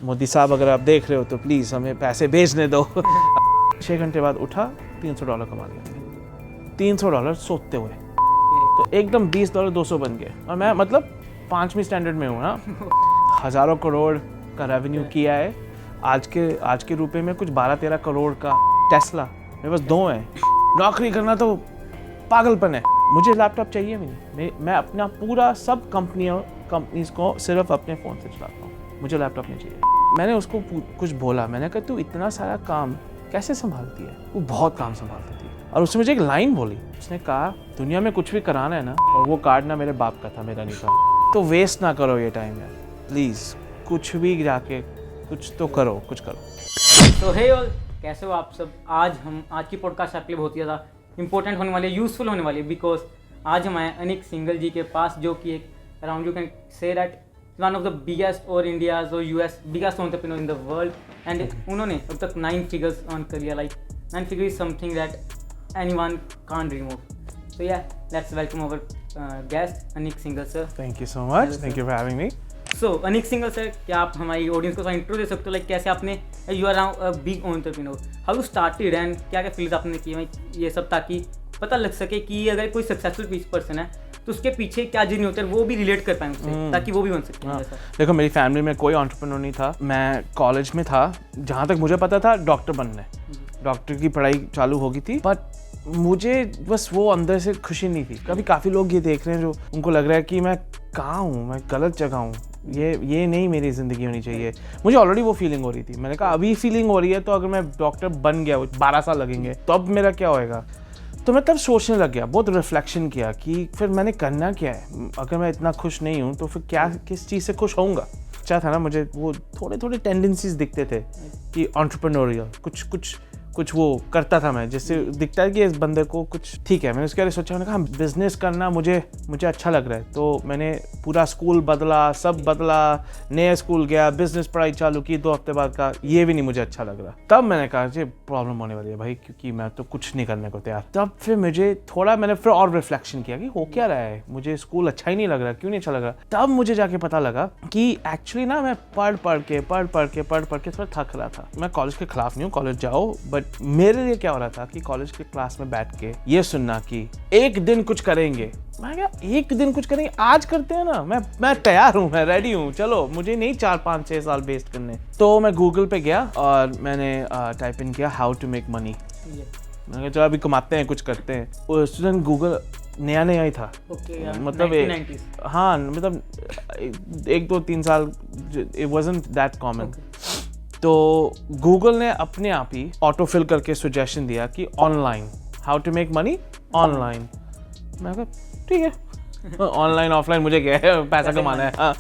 मोदी साहब अगर आप देख रहे हो तो प्लीज़ हमें पैसे भेजने दो। 6 घंटे बाद उठा, $300 कमा लिया। $300 सोते हुए, तो एकदम $20 200 बन गए। और मैं मतलब 5वीं स्टैंडर्ड में हूँ ना। हज़ारों करोड़ का रेवेन्यू किया है। आज के रुपए में कुछ 12-13 करोड़ का टेस्ला मेरे पास 2 है। नौकरी करना तो पागलपन है। मुझे लैपटॉप चाहिए भी नहीं। मैं अपना पूरा सब कंपनीज को सिर्फ अपने फ़ोन से चलाता हूँ। मुझे लैपटॉप नहीं चाहिए। मैंने उसको कुछ बोला, मैंने कहा तू इतना सारा काम कैसे संभालती है? वो बहुत काम संभालती थी। और उसने मुझे एक लाइन बोली, उसने कहा दुनिया में कुछ भी कराना है ना, और वो कार्ड ना मेरे बाप का था, मेरा नहीं था, तो वेस्ट ना करो ये टाइम है प्लीज़। कुछ भी जाके कुछ तो करो, कुछ करो। तो हे ऑल, कैसे हो आप सब? आज की पॉडकास्ट आपके लिए बहुत ही ज़्यादा इंपॉर्टेंट होने वाली है, यूजफुल होने वाली है, बिकॉज आज हम आए अनिक सिंघल जी के पास, जो कि एक around you can say that one of the biggest और इंडियाज और US biggest entrepreneur in the world. And उन्होंने अब तक 9 फिगर्स अर्न कर लिया। Like 9 figure is something that anyone can't dream of. So yeah, let's welcome our guest Anik Singhal sir. Thank you so much. Thank you for having me. So Anik Singhal sir, क्या आप हमारी audience को intro दे सकते हो? Like कैसे आपने you are a big entrepreneur, how you started and क्या क्या फील्ड आपने किए ये सब, ताकि पता लग सके कि अगर कोई सक्सेसफुल पर्सन है तो उसके पीछे क्या जर्नी होता है वो भी रिलेट कर पाए उससे, ताकि वो भी बन सके। हाँ। देखो, मेरी फैमिली में कोई एंटरप्रेन्योर नहीं था। मैं कॉलेज में था, जहाँ तक मुझे पता था डॉक्टर बनना है, डॉक्टर की पढ़ाई चालू हो गई थी, बट मुझे बस वो अंदर से खुशी नहीं थी। कभी काफ़ी लोग ये देख रहे हैं जो उनको लग रहा है कि मैं कहाँ हूँ, मैं गलत जगह हूँ, ये नहीं मेरी ज़िंदगी होनी चाहिए। मुझे ऑलरेडी वो फीलिंग हो रही थी। मैंने कहा अभी फीलिंग हो रही है तो अगर मैं डॉक्टर बन गया, 12 साल लगेंगे, तो अब मेरा क्या होएगा? तो मैं तब सोचने लग गया, बहुत रिफ्लेक्शन किया कि फिर मैंने करना क्या है। अगर मैं इतना खुश नहीं हूँ तो फिर किस चीज़ से खुश होऊंगा? अच्छा था ना, मुझे वो थोड़े टेंडेंसीज दिखते थे कि एंटरप्रेन्योरियल कुछ वो करता था मैं, जिससे दिखता है कि इस बंदे को कुछ ठीक है। मैंने उसके बारे में सोचा, मैंने कहा बिजनेस करना मुझे अच्छा लग रहा है। तो मैंने पूरा स्कूल बदला, सब बदला, नया स्कूल गया, बिजनेस पढ़ाई चालू की। 2 हफ्ते बाद का ये भी नहीं मुझे अच्छा लग रहा। तब मैंने कहा जी प्रॉब्लम होने वाली है भाई, क्योंकि मैं तो कुछ नहीं करने को तैयार। तब फिर मैंने फिर और रिफ्लेक्शन किया कि हो क्या रहा है, मुझे स्कूल अच्छा ही नहीं लग रहा, क्यों नहीं अच्छा लग रहा। तब मुझे जाके पता लगा कि एक्चुअली ना मैं पढ़ के थोड़ा थक रहा था। मैं कॉलेज के खिलाफ नहीं हूँ, कॉलेज जाओ, बट मेरे लिए क्या हो रहा था कि कॉलेज के क्लास में बैठ के ये सुनना कि एक दिन कुछ करेंगे। मैं क्या एक दिन कुछ करेंगे? आज करते हैं ना, मैं तैयार हूँ, मैं रेडी हूँ, चलो, मुझे नहीं 4, 5, 6 साल वेस्ट करने। तो मैं गूगल पे गया और मैंने टाइप इन किया हाउ टू मेक मनी। मैंने कहा चलो अभी कमाते हैं, कुछ करते हैं। उस दिन गूगल नया ही था। मतलब 1990s। हाँ, मतलब 1, 2, 3 साल इट वाज़न्ट दैट कॉमन। तो गूगल ने अपने आप ही ऑटो फिल करके सजेशन दिया कि online, how to make money online. मैं कहा ठीक है, ऑनलाइन ऑफलाइन मुझे क्या है, पैसा कमाना है। हाँ,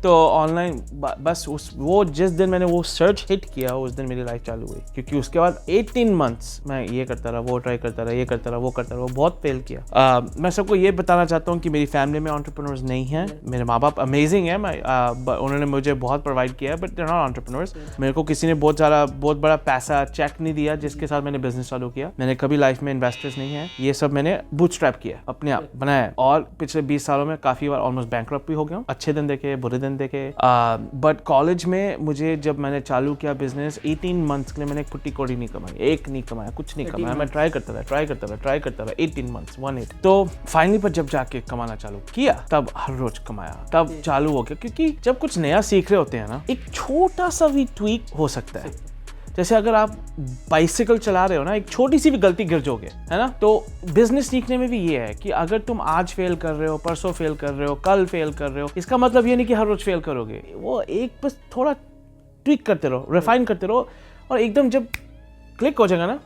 तो ऑनलाइन बस वो जिस दिन मैंने वो सर्च हिट किया, उस दिन मेरी लाइफ चालू हुई। क्योंकि उसके बाद 18 मंथ्स मैं ये करता रहा, वो ट्राई करता रहा, ये करता रहा, वो करता रहा, बहुत फेल किया। मैं सबको ये बताना चाहता हूँ कि मेरी फैमिली में एंटरप्रेन्योर्स नहीं हैं। मेरे माँ बाप अमेजिंग है, उन्होंने मुझे बहुत प्रोवाइड किया है, but they are not entrepreneurs. मेरे को किसी ने बहुत बड़ा पैसा चेक नहीं दिया जिसके साथ मैंने बिजनेस चालू किया। मैंने कभी लाइफ में इन्वेस्टर्स नहीं है, ये सब मैंने बूटस्ट्रैप किया, अपने आप बनाया। और पिछले 20 सालों में काफ़ी बार ऑलमोस्ट बैंकरप्ट भी हो गया हूँ, अच्छे दिन देखे, बुरे दिन देखे। बट कॉलेज में मुझे जब मैंने चालू किया बिजनेस, 18 मंथ्स के लिए मैंने एक पुट्टी कौड़ी नहीं कमाई, एक नहीं कमाया, कुछ नहीं कमाया। मैं ट्राई करता रहा 18 मंथ्स 18। तो फाइनली पर जब जाके कमाना चालू किया, तब हर रोज कमाया, तब चालू हो गया। क्योंकि जब कुछ नया सीख रहे होते हैं ना, एक छोटा सा भी ट्वीक हो सकता है। जैसे अगर आप बाइसिकल चला रहे हो ना, एक छोटी सी भी गलती गिर जाओगे, है ना। तो बिजनेस सीखने में भी ये है कि अगर तुम आज फेल कर रहे हो, परसों फेल कर रहे हो, कल फेल कर रहे हो, इसका मतलब ये नहीं कि हर रोज फेल करोगे। वो एक बस थोड़ा ट्विक करते रहो, रिफाइन करते रहो, और एकदम जब क्लिक हो जाएगा ना,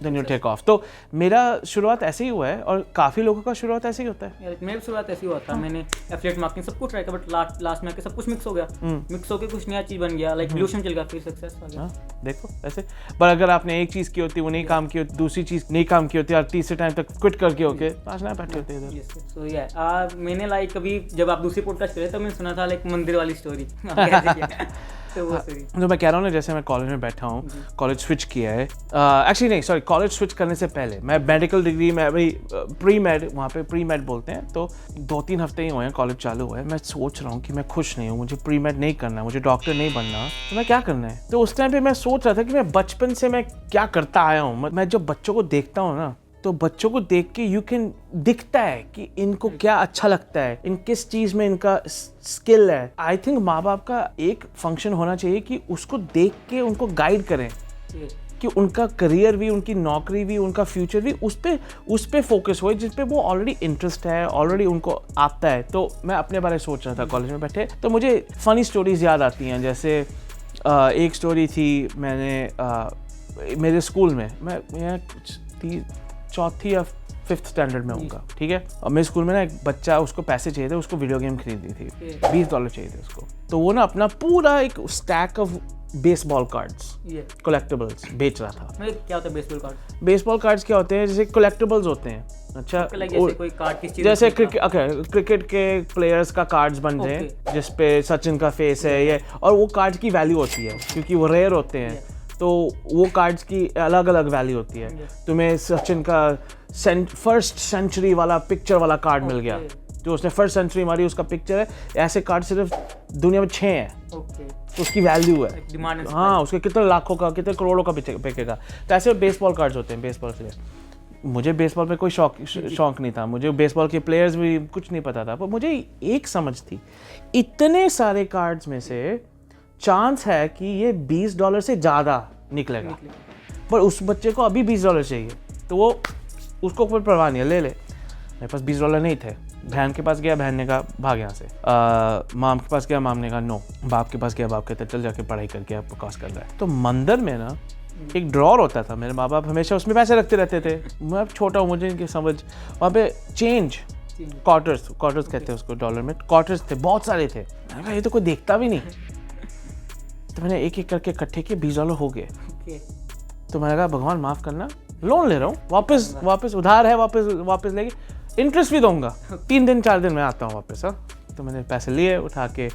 देन यू टेक ऑफ। तो मेरा शुरुआत ऐसे ही हुआ है, और काफ़ी लोगों का शुरुआत ऐसे ही होता है। मेरी शुरुआत ऐसी हुआ था। मैंने एफिलिएट मार्केटिंग सब कुछ ट्राई किया, बट लास्ट में आके सब कुछ मिक्स हो गया। मिक्स होके कुछ नया चीज़ बन गया, लाइक ब्लूशन चल गया, फिर सक्सेस आ गया। देखो ऐसे। पर अगर आपने एक चीज़ की होती, वो नहीं काम की होती, दूसरी चीज़ नहीं काम की होती, और तीसरे टाइम तक क्विट करके होके पास ना बैठे होते इधर। सो या मैंने लाइक कभी जब आप दूसरी पॉडकास्ट कर रहे तो मैंने सुना था लाइक मंदिर वाली स्टोरी। तो मैं कह रहा हूँ ना, जैसे मैं कॉलेज में बैठा हूँ, कॉलेज स्विच किया है, एक्चुअली नहीं सॉरी, कॉलेज स्विच करने से पहले मैं मेडिकल डिग्री में अभी प्री मेड, वहाँ पे प्री मेड बोलते हैं, तो 2-3 हफ्ते ही हुए हैं कॉलेज चालू हुआ है। मैं सोच रहा हूँ कि मैं खुश नहीं हूँ, मुझे प्री मेड नहीं करना, मुझे डॉक्टर नहीं बनना, तो मैं क्या करना है। तो उस टाइम पे मैं सोच रहा था कि मैं बचपन से मैं क्या करता आया हूँ। मैं जब बच्चों को देखता हूँ ना, तो बच्चों को देख के यू कैन दिखता है कि इनको क्या अच्छा लगता है, इन किस चीज में इनका स्किल है। आई थिंक माँ बाप का एक फंक्शन होना चाहिए कि उसको देख के उनको गाइड करें कि उनका करियर भी, उनकी नौकरी भी, उनका फ्यूचर भी उस पे फोकस हो जिस पे वो ऑलरेडी इंटरेस्ट है, ऑलरेडी उनको आता है। तो मैं अपने बारे में सोच रहा था कॉलेज में बैठे, तो मुझे फनी स्टोरीज याद आती हैं। जैसे एक स्टोरी थी, मैंने मेरे स्कूल में, मैं चौथी या 5th स्टैंडर्ड में होऊंगा, ठीक है। और मेरे स्कूल में ना एक बच्चा, उसको पैसे चाहिए थे, उसको वीडियो गेम खरीदनी थी, $20 चाहिए थे उसको। तो वो ना अपना पूरा एक stack of baseball cards, collectibles बेच रहा था। क्या होता है बेसबॉल कार्ड? बेसबॉल कार्ड्स क्या होते हैं? जैसे कलेक्टिबल्स होते हैं। अच्छा, जैसे कोई कार्ड किस चीज, जैसे क्रिकेट के प्लेयर्स का कार्ड्स बन रहे हैं जिसपे सचिन का फेस है ये, और वो कार्ड्स की वैल्यू होती है क्योंकि वो रेयर होते हैं, तो वो कार्ड्स की अलग अलग वैल्यू होती है। तुम्हें सचिन का फर्स्ट सेंचुरी वाला पिक्चर वाला कार्ड मिल गया, जो उसने फर्स्ट सेंचुरी मारी, उसका पिक्चर है। ऐसे कार्ड सिर्फ दुनिया में 6 हैं, तो उसकी वैल्यू है। हाँ, उसके कितने लाखों का, कितने करोड़ों का बिकेगा। तो ऐसे बेसबॉल कार्ड्स होते हैं बेसबॉल के लिए। मुझे बेसबॉल पे कोई शौक नहीं था, मुझे बेसबॉल के प्लेयर्स भी कुछ नहीं पता था, पर मुझे एक समझ थी, इतने सारे कार्ड्स में से चांस है कि ये $20 से ज़्यादा निकलेगा, पर उस बच्चे को अभी $20 चाहिए, तो वो उसको कोई परवाह नहीं है, ले ले। मेरे पास $20 नहीं थे। बहन के पास गया, बहन ने कहा भाग यहाँ से। माम के पास गया, माम ने कहा नो। बाप के पास गया, बाप कहते चल जाके पढ़ाई करके आप बकवास कर रहा है। तो मंदिर में ना एक ड्रॉर होता था, मेरे माँ बाप हमेशा उसमें पैसे रखते रहते थे। मैं छोटा हूँ, मुझे इनकी समझ, वहाँ पे चेंज क्वार्टर्स कहते हैं उसको, डॉलर में क्वार्टर्स थे, बहुत सारे थे। मैंने कहा ये तो कोई देखता भी नहीं। तो मैंने एक एक करके इकट्ठे किए, $20 हो गए। तो मैंने कहा भगवान माफ़ करना, लोन ले रहा हूँ, वापस उधार है, वापस लेके इंटरेस्ट भी दूंगा, 3 दिन 4 दिन में आता हूँ वापस। हाँ, तो मैंने पैसे लिए, उठा के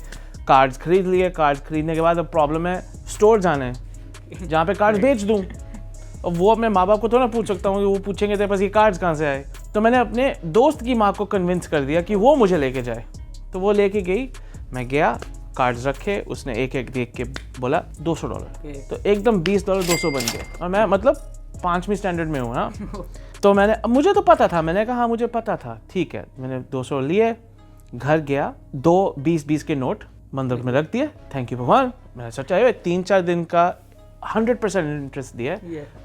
कार्ड्स खरीद लिए। कार्ड्स खरीदने के बाद अब प्रॉब्लम है स्टोर जाना है जहाँ पे कार्ड्स बेच दूँ। और वो अपने माँ बाप को तो ना पूछ सकता हूँ, वो पूछेंगे तेरे पास ये कार्ड्स कहाँ से आए। तो मैंने अपने दोस्त की माँ को कन्विंस कर दिया कि वो मुझे लेके जाए, तो वो लेके गई। मैं गया, कार्ड्स रखे, उसने एक एक देख के बोला $200, तो एकदम $20 200 बन गए। और मैं मतलब 5वीं स्टैंडर्ड में हूँ ना, तो मैंने, मुझे तो पता था, मैंने कहा हाँ मुझे पता था, ठीक है। मैंने 200 लिए, घर गया, 2 20-20 के नोट मंदिर में रख दिए, थैंक यू भगवान। मैंने सोचा है 3-4 दिन का 100% इंटरेस्ट दिया,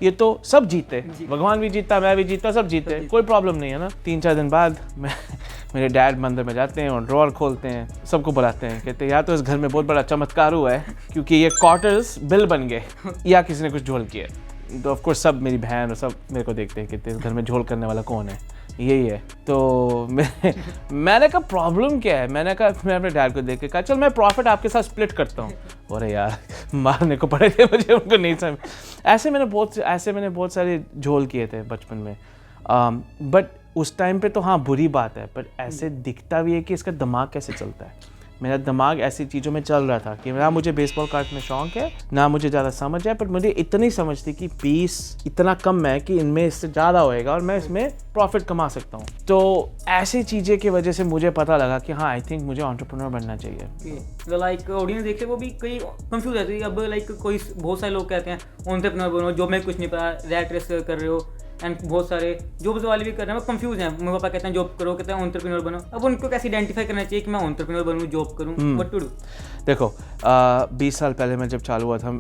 ये तो सब जीते, भगवान भी जीता, मैं भी जीता, सब जीते, कोई प्रॉब्लम नहीं है ना। 3-4 दिन बाद मेरे डैड मंदिर में जाते हैं और ड्रॉर खोलते हैं, सबको बुलाते हैं, कहते हैं या तो इस घर में बहुत बड़ा चमत्कार हुआ है क्योंकि ये क्वार्टर्स बिल बन गए, या किसी ने कुछ झोल किया। तो ऑफ कोर्स सब, मेरी बहन और सब मेरे को देखते हैं, कहते हैं इस घर में झोल करने वाला कौन है, यही है। तो मैंने कहा प्रॉब्लम क्या है। मैं अपने डैड को देख के कहा चल मैं प्रॉफिट आपके साथ स्प्लिट करता हूँ। अरे यार मारने को पड़े थे मुझे, उनको नहीं समझ। ऐसे मैंने बहुत सारे झोल किए थे बचपन में। बट उस टाइम पे तो हाँ बुरी बात है, पर ऐसे दिखता भी है कि इसका दिमाग कैसे चलता है। मेरा दिमाग ऐसी चीज़ों में चल रहा था कि ना मुझे बेसबॉल कार्ड में शौक है, ना मुझे ज़्यादा समझ है, पर मुझे इतनी समझ थी कि 20 इतना कम है कि इनमें इससे ज़्यादा होएगा और मैं इसमें प्रॉफिट कमा सकता हूँ। तो ऐसी चीज़ें की वजह से मुझे पता लगा कि हाँ आई थिंक मुझे एंटरप्रेन्योर बनना चाहिए। तो लाइक ऑडियंस देखते वो भी कई कंफ्यूज रहती है। अब लाइक कोई बहुत सारे लोग कहते हैं एंटरप्रेन्योर बनो, जॉब में कुछ नहीं पता, रैट रेस कर रहे हो, एंड बहुत सारे जॉब्स वाले भी कर रहे हैं, वो कंफ्यूज हैं। मेरे पापा कहते हैं जॉब करो, कहते हैं एंटरप्रेन्योर बनो। अब उनको कैसे आइडेंटिफाई करना चाहिए कि मैं एंटरप्रेन्योर बनूं, जॉब करूं, व्हाट टू डू? देखो 20 साल पहले मैं जब चालू हुआ था,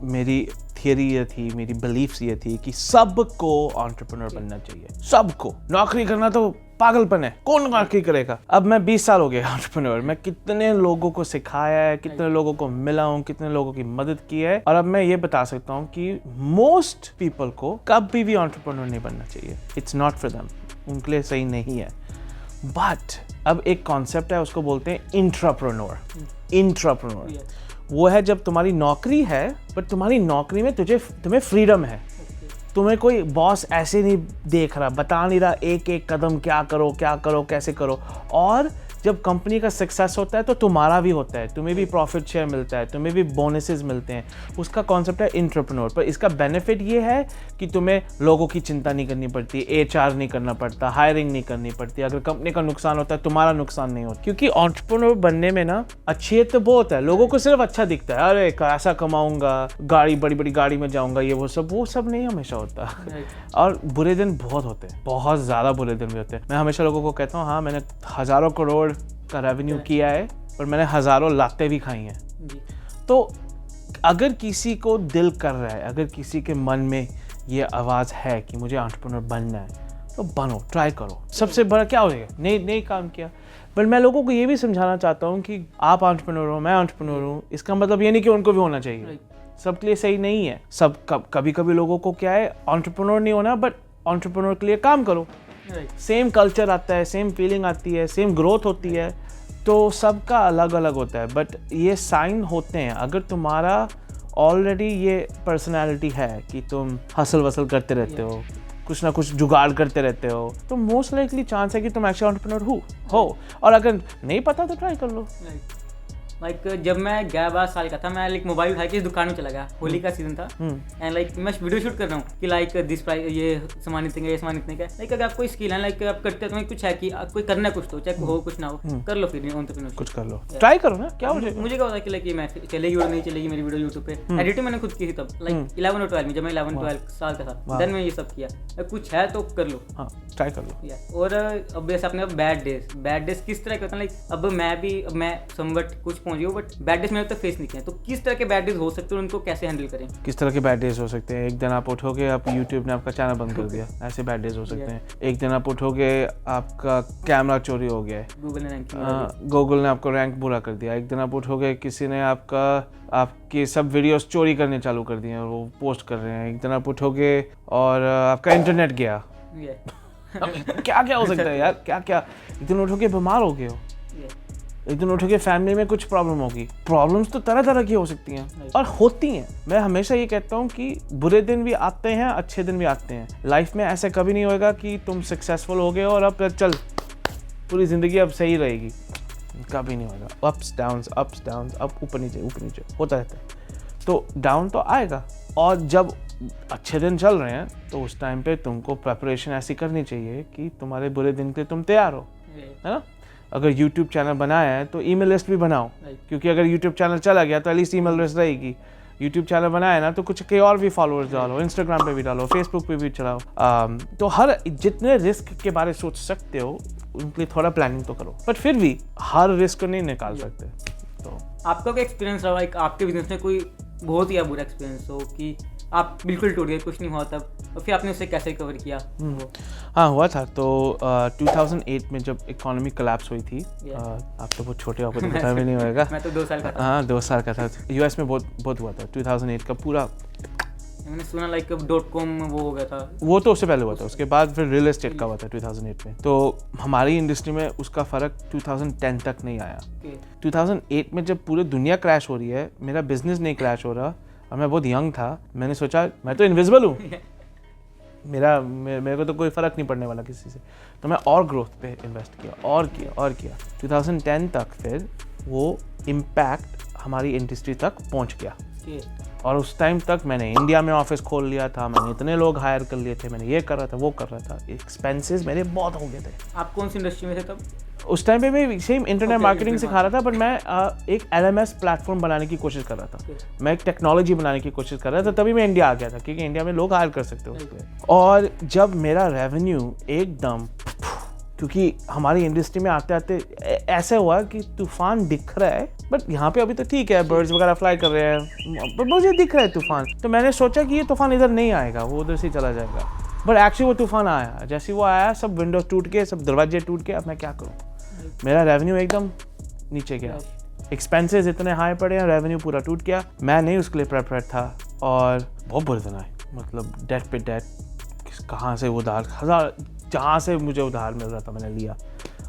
मेरी थियरी ये थी, मेरी बिलीफ्स ये थी कि सबको एंटरप्रेन्योर बनना चाहिए, सबको। नौकरी करना तो पागलपन है, कौन नौकरी करेगा। अब मैं 20 साल हो गए एंटरप्रेन्योर, मैं कितने लोगों को सिखाया है, कितने लोगों को मिला हूँ, कितने लोगों की मदद की है, और अब मैं ये बता सकता हूँ कि मोस्ट पीपल को कभी भी एंटरप्रेन्योर नहीं बनना चाहिए। इट्स नॉट फॉर देम, उनके लिए सही नहीं है। बट अब एक कॉन्सेप्ट है, उसको बोलते हैं इंट्राप्रेन्योर। वो है जब तुम्हारी नौकरी है, बट तुम्हारी नौकरी में तुम्हें फ्रीडम है, तुम्हें कोई बॉस ऐसे नहीं देख रहा, बता नहीं रहा एक एक कदम क्या करो कैसे करो। और जब कंपनी का सक्सेस होता है तो तुम्हारा भी होता है, तुम्हें भी प्रॉफिट शेयर मिलता है, तुम्हें भी बोनसेस मिलते हैं, उसका कॉन्सेप्ट है एंटरप्रेन्योर। पर इसका बेनिफिट ये है कि तुम्हें लोगों की चिंता नहीं करनी पड़ती, एचआर नहीं करना पड़ता, हायरिंग नहीं करनी पड़ती, अगर कंपनी का नुकसान होता है तुम्हारा नुकसान नहीं होता। क्योंकि एंटरप्रेन्योर बनने में ना अच्छियत तो बहुत है, लोगों को सिर्फ अच्छा दिखता है, अरे ऐसा कमाऊंगा, गाड़ी बड़ी बड़ी गाड़ी में जाऊंगा, ये वो सब नहीं हमेशा होता। और बुरे दिन बहुत होते हैं, बहुत ज़्यादा बुरे दिन भी होते हैं। मैं हमेशा लोगों को कहता हूँ हाँ मैंने हज़ारों करोड़ का रेवेन्यू किया है, पर मैंने हज़ारों लातें भी खाई हैं। तो अगर किसी को दिल कर रहा है, अगर किसी के मन में ये आवाज़ है कि मुझे एंटरप्रेन्योर बनना है, तो बनो, ट्राई करो। सबसे बड़ा क्या हो जाएगा, नहीं काम किया। बट मैं लोगों को ये भी समझाना चाहता हूँ कि आप एंटरप्रेन्योर हो, मैं एंटरप्रेन्योर हूँ, इसका मतलब ये नहीं कि उनको भी होना चाहिए। सबके लिए सही नहीं है। सब कभी लोगों को क्या है, एंटरप्रेन्योर नहीं होना, बट एंटरप्रेन्योर के लिए काम करो। सेम कल्चर आता है, सेम फीलिंग आती है, सेम ग्रोथ होती है, तो सबका अलग अलग होता है। बट ये साइन होते हैं, अगर तुम्हारा ऑलरेडी ये पर्सनैलिटी है कि तुम हसल वसल करते रहते हो, कुछ ना कुछ जुगाड़ करते रहते हो, तो मोस्ट लाइकली चांस है कि तुम एक्चुअली एंटरप्रेन्योर हो। और अगर नहीं पता तो ट्राई कर लो। लाइक जब मैं 11-12 साल का था, मैं लाइक मोबाइल उठा के दुकान में चला गया, होली का सीजन था, एंड लाइक मैं वीडियो शूट कर रहा हूँ कि लाइक दिस प्राइस, ये सामान इतने का, ये सामान इतने का। लाइक अगर आपको स्किल है, लाइक आप करते हो, तुम्हें कुछ है कि कोई करना कुछ तो, चाहे हो कुछ ना हो, कर लो, फिर एंटरप्रेन्योरशिप कुछ कर लो, ट्राई करो ना, क्या हो जाएगा। मुझे क्या होता है कि लाइक मैं चलेगी और नहीं चलेगी मेरी वीडियो यूट्यूब पे। एडिटिंग मैंने खुद की थी तब, लाइक 11 और 12 में, जब मैं 11-12 साल का था, देन मैं ये सब किया। कुछ है तो कर लो, ट्राई कर लो। और अब जैसे अपने बैड डेज किस तरह के होते हैं, लाइक अब मैं समवट कुछ पहुंच गया, बट बैड डेज मैंने तो फेस नहीं किया। तो किस तरह के बैड डेज हो सकते हैं, उनको कैसे हैंडल करें? किस तरह के बैड डेज हो सकते हैं? एक दिन आप उठोगे, आप यूट्यूब ने आपका चैनल बंद कर दिया, ऐसे बैड डेज हो सकते हैं। एक दिन आप उठोगे, आपका कैमरा चोरी हो गया है, गूगल ने आपको रैंक बुरा कर दिया। एक दिन आप उठोगे, किसी ने आपके सब वीडियोस चोरी करने चालू कर दिए और वो पोस्ट कर रहे हैं। एक दिन आप उठोगे और आपका इंटरनेट गया। क्या क्या हो सकता है यार, क्या क्या। एक दिन उठोगे बीमार हो गए हो, एक दिन उठोगे फैमिली में कुछ प्रॉब्लम होगी। प्रॉब्लम्स तो तरह तरह की हो सकती हैं और होती हैं। मैं हमेशा ये कहता हूँ कि बुरे दिन भी आते हैं, अच्छे दिन भी आते हैं। लाइफ में ऐसे कभी नहीं होएगा कि तुम सक्सेसफुल हो गए और अब चल पूरी ज़िंदगी अब सही रहेगी, कभी नहीं होगा। अप्स डाउन्स, अब ऊपर नीचे होता रहता है। तो डाउन तो आएगा, और जब अच्छे दिन चल रहे हैं तो उस टाइम पे तुमको प्रेपरेशन ऐसी करनी चाहिए कि तुम्हारे बुरे दिन के लिए तुम तैयार हो, है ना। अगर YouTube चैनल बनाया है तो ईमेल लिस्ट भी बनाओ, क्योंकि अगर YouTube चैनल चला गया तो एटलीस्ट ईमेल लिस्ट रहेगी। YouTube चैनल बनाया है ना, तो कुछ के और भी फॉलोअर्स डालो, इंस्टाग्राम पे भी डालो, फेसबुक पे भी चलाओ। तो हर जितने रिस्क के बारे में सोच सकते हो उनके लिए थोड़ा प्लानिंग तो करो, बट फिर भी हर रिस्क को नहीं निकाल सकते। तो आपका क्या एक्सपीरियंस रहा, लाइक आपके बिजनेस में कोई बहुत ही बुरा एक्सपीरियंस हो कि आप बिल्कुल टूट गए, कुछ नहीं हुआ तब, और फिर आपने उसे कैसे रिकवर किया? हाँ हुआ था। तो 2008 में जब इकोनॉमी कोलैप्स हुई थी, आप तो बहुत छोटे हो, आपको तो पता भी नहीं होगा। मैं तो 2 साल का था। हाँ 2 साल का था। यूएस में बहुत हुआ था 2008 का पूरा। मैंने सुना लाइक .com वो हो गया था, वो तो उससे पहले हुआ था, उसके बाद फिर रियल एस्टेट का हुआ था 2008 में। तो हमारी इंडस्ट्री में उसका फ़र्क 2010 तक नहीं आया। 2008 में जब पूरी दुनिया क्रैश हो रही है, मेरा बिजनेस नहीं क्रैश हो रहा और मैं बहुत यंग था। मैंने सोचा मैं तो इनविजिबल हूँ, मेरे को तो कोई फ़र्क नहीं पड़ने वाला किसी से। तो मैं और ग्रोथ पे इन्वेस्ट किया 2010 तक। फिर वो इम्पैक्ट हमारी इंडस्ट्री तक पहुँच गया, और उस टाइम तक मैंने इंडिया में ऑफिस खोल लिया था, मैंने इतने लोग हायर कर लिए थे, मैंने ये कर रहा था, वो कर रहा था, एक्सपेंसेस मेरे बहुत हो गए थे। आप कौन सी इंडस्ट्री में थे तब? उस टाइम पे मैं सेम इंटरनेट मार्केटिंग सिखा रहा था, बट मैं एक LMS प्लेटफॉर्म बनाने की कोशिश कर रहा था। मैं एक टेक्नोलॉजी बनाने की कोशिश कर रहा था, तभी मैं इंडिया आ गया था, क्योंकि इंडिया में लोग हायर कर सकते हो उस पर। और जब मेरा रेवेन्यू एकदम, क्योंकि हमारी इंडस्ट्री में आते आते ऐसा हुआ कि तूफान दिख रहा है, बट यहाँ पे अभी तो ठीक है, बर्ड्स वगैरह फ्लाई कर रहे हैं, बट मुझे दिख रहा है तूफान। तो मैंने सोचा कि ये तूफान इधर नहीं आएगा, वो उधर से चला जाएगा। बट एक्चुअली वो तूफान आया। जैसे वो आया, सब विंडोज टूट के, सब दरवाजे टूट के। अब मैं क्या करूँ? मेरा रेवेन्यू एकदम नीचे गया, एक्सपेंसेस इतने हाई पड़े हैं, रेवेन्यू पूरा टूट गया। मैं नहीं उसके लिए प्रेपेयर था, और बहुत बुरे दिन आए। मतलब डेट पे डेट, कहाँ से उधार, जहाँ से मुझे उधार मिल रहा था मैंने लिया।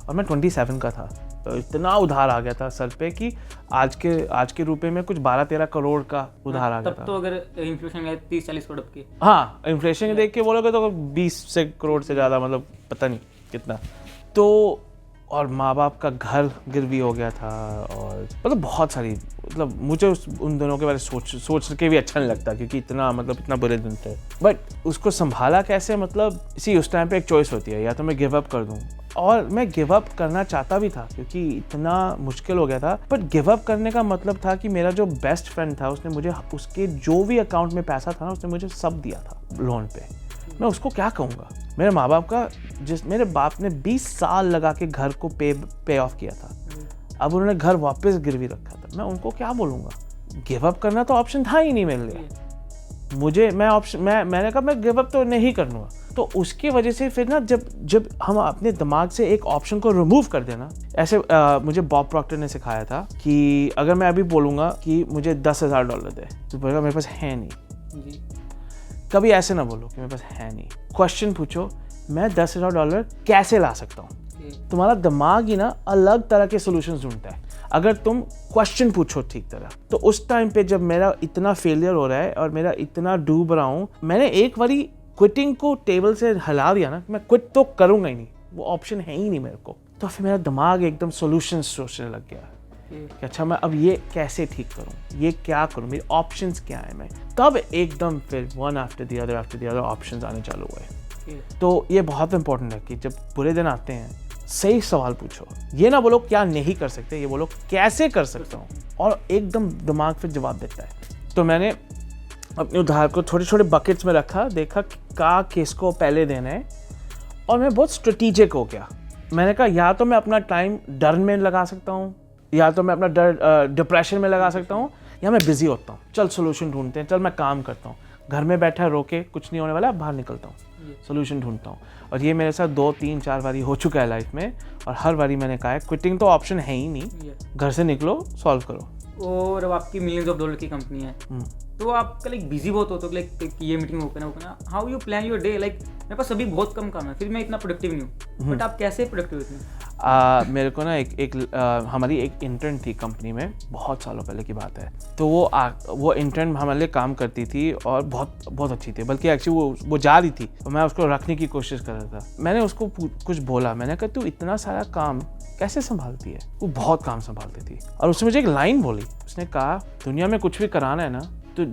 और मैं 27 का था, तो इतना उधार आ गया था सर पे कि आज के रुपए में कुछ 12-13 करोड़ का उधार आ गया था। तब तो अगर इन्फ्लेशन में 30-40 करोड़ की, हाँ इन्फ्लेशन देख के बोलोगे तो 20 से करोड़ से ज़्यादा, मतलब पता नहीं कितना। तो और माँ बाप का घर गिरवी हो गया था, और मतलब बहुत सारी, मतलब मुझे उन दोनों के बारे में सोच के भी अच्छा नहीं लगता, क्योंकि इतना बुरे दिन थे। बट उसको संभाला कैसे, मतलब उस टाइम पे एक चॉइस होती है, या तो मैं गिव अप कर दूं, और मैं गिव अप करना चाहता भी था क्योंकि इतना मुश्किल हो गया था। बट गिव अप करने का मतलब था कि मेरा जो बेस्ट फ्रेंड था उसने मुझे उसके जो भी अकाउंट में पैसा था ना, उसने मुझे सब दिया था लोन पे। मैं उसको क्या कहूँगा? मेरे माँ बाप का, मेरे बाप ने 20 साल लगा के घर को पे ऑफ किया था, अब उन्होंने घर वापस गिरवी रखा था, मैं उनको क्या बोलूँगा? गिव अप करना तो ऑप्शन था ही नहीं मेरे लिए। मैंने कहा मैं गिव अप तो नहीं करूँगा। तो उसकी वजह से फिर ना, जब हम अपने दिमाग से एक ऑप्शन को रिमूव कर देना, ऐसे मुझे बॉब प्रॉक्टर ने सिखाया था कि अगर मैं अभी बोलूँगा कि मुझे $10,000 दे, तो बोलेगा मेरे पास है नहीं जी। कभी ऐसे ना बोलो कि मेरे पास है नहीं, क्वेश्चन पूछो, मैं $10,000 कैसे ला सकता हूँ? तुम्हारा दिमाग ही ना अलग तरह के सॉल्यूशंस ढूंढता है अगर तुम क्वेश्चन पूछो ठीक तरह। तो उस टाइम पे जब मेरा इतना फेलियर हो रहा है और मेरा इतना डूब रहा हूँ, मैंने एक बारी क्विटिंग को टेबल से हिला दिया ना, मैं क्विट तो करूंगा ही नहीं, वो ऑप्शन है ही नहीं मेरे को। तो फिर मेरा दिमाग एकदम सॉल्यूशन सोचने लग गया कि अच्छा मैं अब ये कैसे ठीक करूं, ये क्या करूं, मेरे ऑप्शंस क्या है। मैं तब एकदम फिर one after the other options आने चालू हुए। तो ये बहुत इंपॉर्टेंट है कि जब बुरे दिन आते हैं सही सवाल पूछो, ये ना बोलो क्या नहीं कर सकते, ये बोलो कैसे कर सकता हूँ, और एकदम दिमाग फिर जवाब देता है। तो मैंने अपने उधार को छोटे छोटे बकेट्स में रखा, देखा किसको पहले देना है, और मैं बहुत स्ट्रेटेजिक हो गया। मैंने कहा या तो मैं अपना टाइम डर में लगा सकता हूँ, या तो मैं अपना डर डिप्रेशन में लगा सकता हूँ, या मैं बिजी होता हूँ, चल सोल्यूशन ढूंढते हैं, चल मैं काम करता हूँ, घर में बैठा रोके कुछ नहीं होने वाला, बाहर निकलता हूँ, सोल्यूशन ढूंढता हूँ। और ये मेरे साथ 2-3-4 बारी हो चुका है लाइफ में, और हर बारी मैंने कहा है क्विटिंग तो ऑप्शन है ही नहीं, घर से निकलो, सॉल्व करो। और अब आपकी millions of $, की कंपनी है, तो आपका लाइक बिजी बहुत होता है, लाइक ये मीटिंग हो करना, how you plan your day? Like मेरे पास अभी बहुत कम काम है, फिर मैं इतना प्रोडक्टिव नहीं हूँ, बट आप कैसे प्रोडक्टिव इतने? मेरे को ना हमारी एक इंटर्न थी कंपनी में, बहुत सालों पहले की बात है। तो वो इंटर्न हमारे लिए काम करती थी और बहुत अच्छी थी, बल्कि एक्चुअली वो जा रही थी और मैं उसको रखने की कोशिश कर रहा था। मैंने उसको कुछ बोला, मैंने कहा तू इतना सारा काम कैसे संभालती है? वो बहुत काम संभालती थी, और उसने मुझे एक लाइन बोली, उसने कहा दुनिया में कुछ भी कराना है ना, तो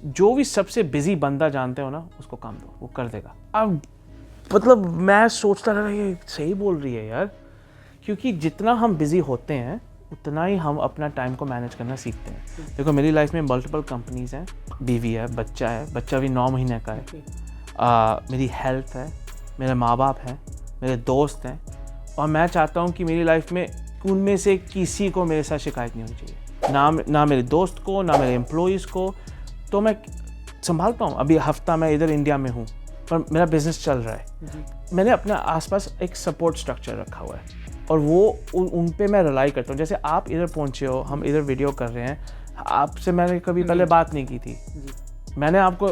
जो भी सबसे बिजी बंदा जानते हो ना, उसको काम दो, वो कर देगा। अब मतलब मैं सोचता रहा ये सही बोल रही है यार, क्योंकि जितना हम बिजी होते हैं उतना ही हम अपना टाइम को मैनेज करना सीखते हैं। देखो मेरी लाइफ में मल्टीपल कंपनीज हैं, बीवी है, बच्चा भी 9 महीने का है, मेरी हेल्थ है, मेरे माँ बाप हैं, मेरे दोस्त हैं, और मैं चाहता हूँ कि मेरी लाइफ में उनमें से किसी को मेरे साथ शिकायत नहीं होनी चाहिए, ना मेरे दोस्त को, ना मेरे एम्प्लॉइज़ को। तो मैं संभालता हूँ। अभी हफ्ता मैं इधर इंडिया में हूँ, पर मेरा बिजनेस चल रहा है। मैंने अपने आसपास एक सपोर्ट स्ट्रक्चर रखा हुआ है, और वो उन पे मैं रिलाई करता हूँ। जैसे आप इधर पहुँचे हो, हम इधर वीडियो कर रहे हैं, आपसे मैंने कभी पहले बात नहीं की थी, मैंने आपको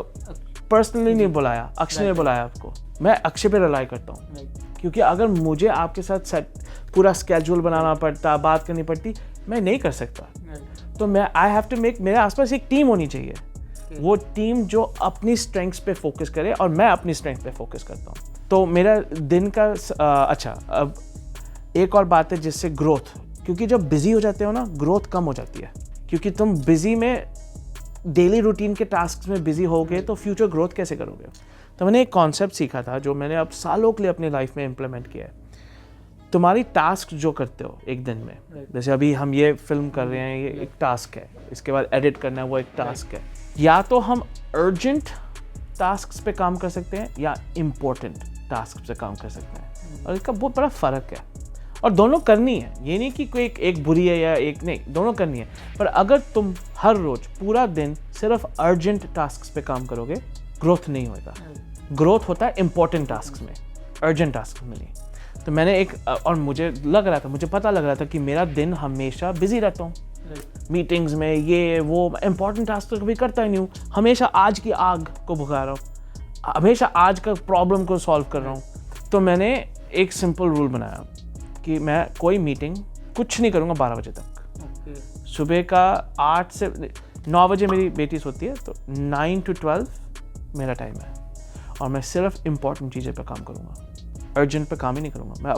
पर्सनली नहीं बुलाया, अक्षय ने बुलाया आपको। मैं अक्षय पे रिलाई करता हूँ, क्योंकि अगर मुझे आपके साथ पूरा स्केड्यूल बनाना पड़ता, बात करनी पड़ती, मैं नहीं कर सकता। तो मैं आई हैव टू मेक, मेरे आसपास एक टीम होनी चाहिए, वो टीम जो अपनी स्ट्रेंथ्स पे फोकस करे, और मैं अपनी स्ट्रेंथ पे फोकस करता हूँ। तो मेरा दिन का अच्छा, अब एक और बात है जिससे ग्रोथ, क्योंकि जब बिजी हो जाते हो ना, ग्रोथ कम हो जाती है, क्योंकि तुम बिजी में डेली रूटीन के टास्क में बिजी हो गए, तो फ्यूचर ग्रोथ कैसे करोगे? तो मैंने एक कॉन्सेप्ट सीखा था जो मैंने अब सालों के लिए अपनी लाइफ में इम्प्लीमेंट किया है। तुम्हारी टास्क जो करते हो एक दिन में, जैसे अभी हम ये फिल्म कर रहे हैं, ये एक टास्क है, इसके बाद एडिट करना है, वो एक टास्क है। या तो हम अर्जेंट टास्क पे काम कर सकते हैं या इम्पोर्टेंट टास्क पे काम कर सकते हैं, और इसका बहुत बड़ा फ़र्क है, और दोनों करनी है। ये नहीं कि कोई एक बुरी है या एक नहीं, दोनों करनी है। पर अगर तुम हर रोज पूरा दिन सिर्फ अर्जेंट टास्क पे काम करोगे, ग्रोथ नहीं होगा। ग्रोथ होता है इम्पोर्टेंट टास्क में, अर्जेंट टास्क में नहीं। तो मैंने और मुझे पता लग रहा था कि मेरा दिन हमेशा बिजी रहता हूँ, मीटिंग्स में, ये वो, इम्पोर्टेंट टास्क तो कभी करता ही नहीं हूँ, हमेशा आज की आग को भुगा रहा हूँ, हमेशा आज का प्रॉब्लम को सॉल्व कर रहा हूँ। तो मैंने एक सिंपल रूल बनाया कि मैं कोई मीटिंग कुछ नहीं करूँगा 12 बजे तक। सुबह का 8 से 9 बजे मेरी बेटी सोती है, तो 9 to 12 मेरा टाइम है, और मैं सिर्फ इम्पोर्टेंट चीज़ें पे काम करूँगा। अर्जेंट पे काम ही नहीं करूँगा। मैं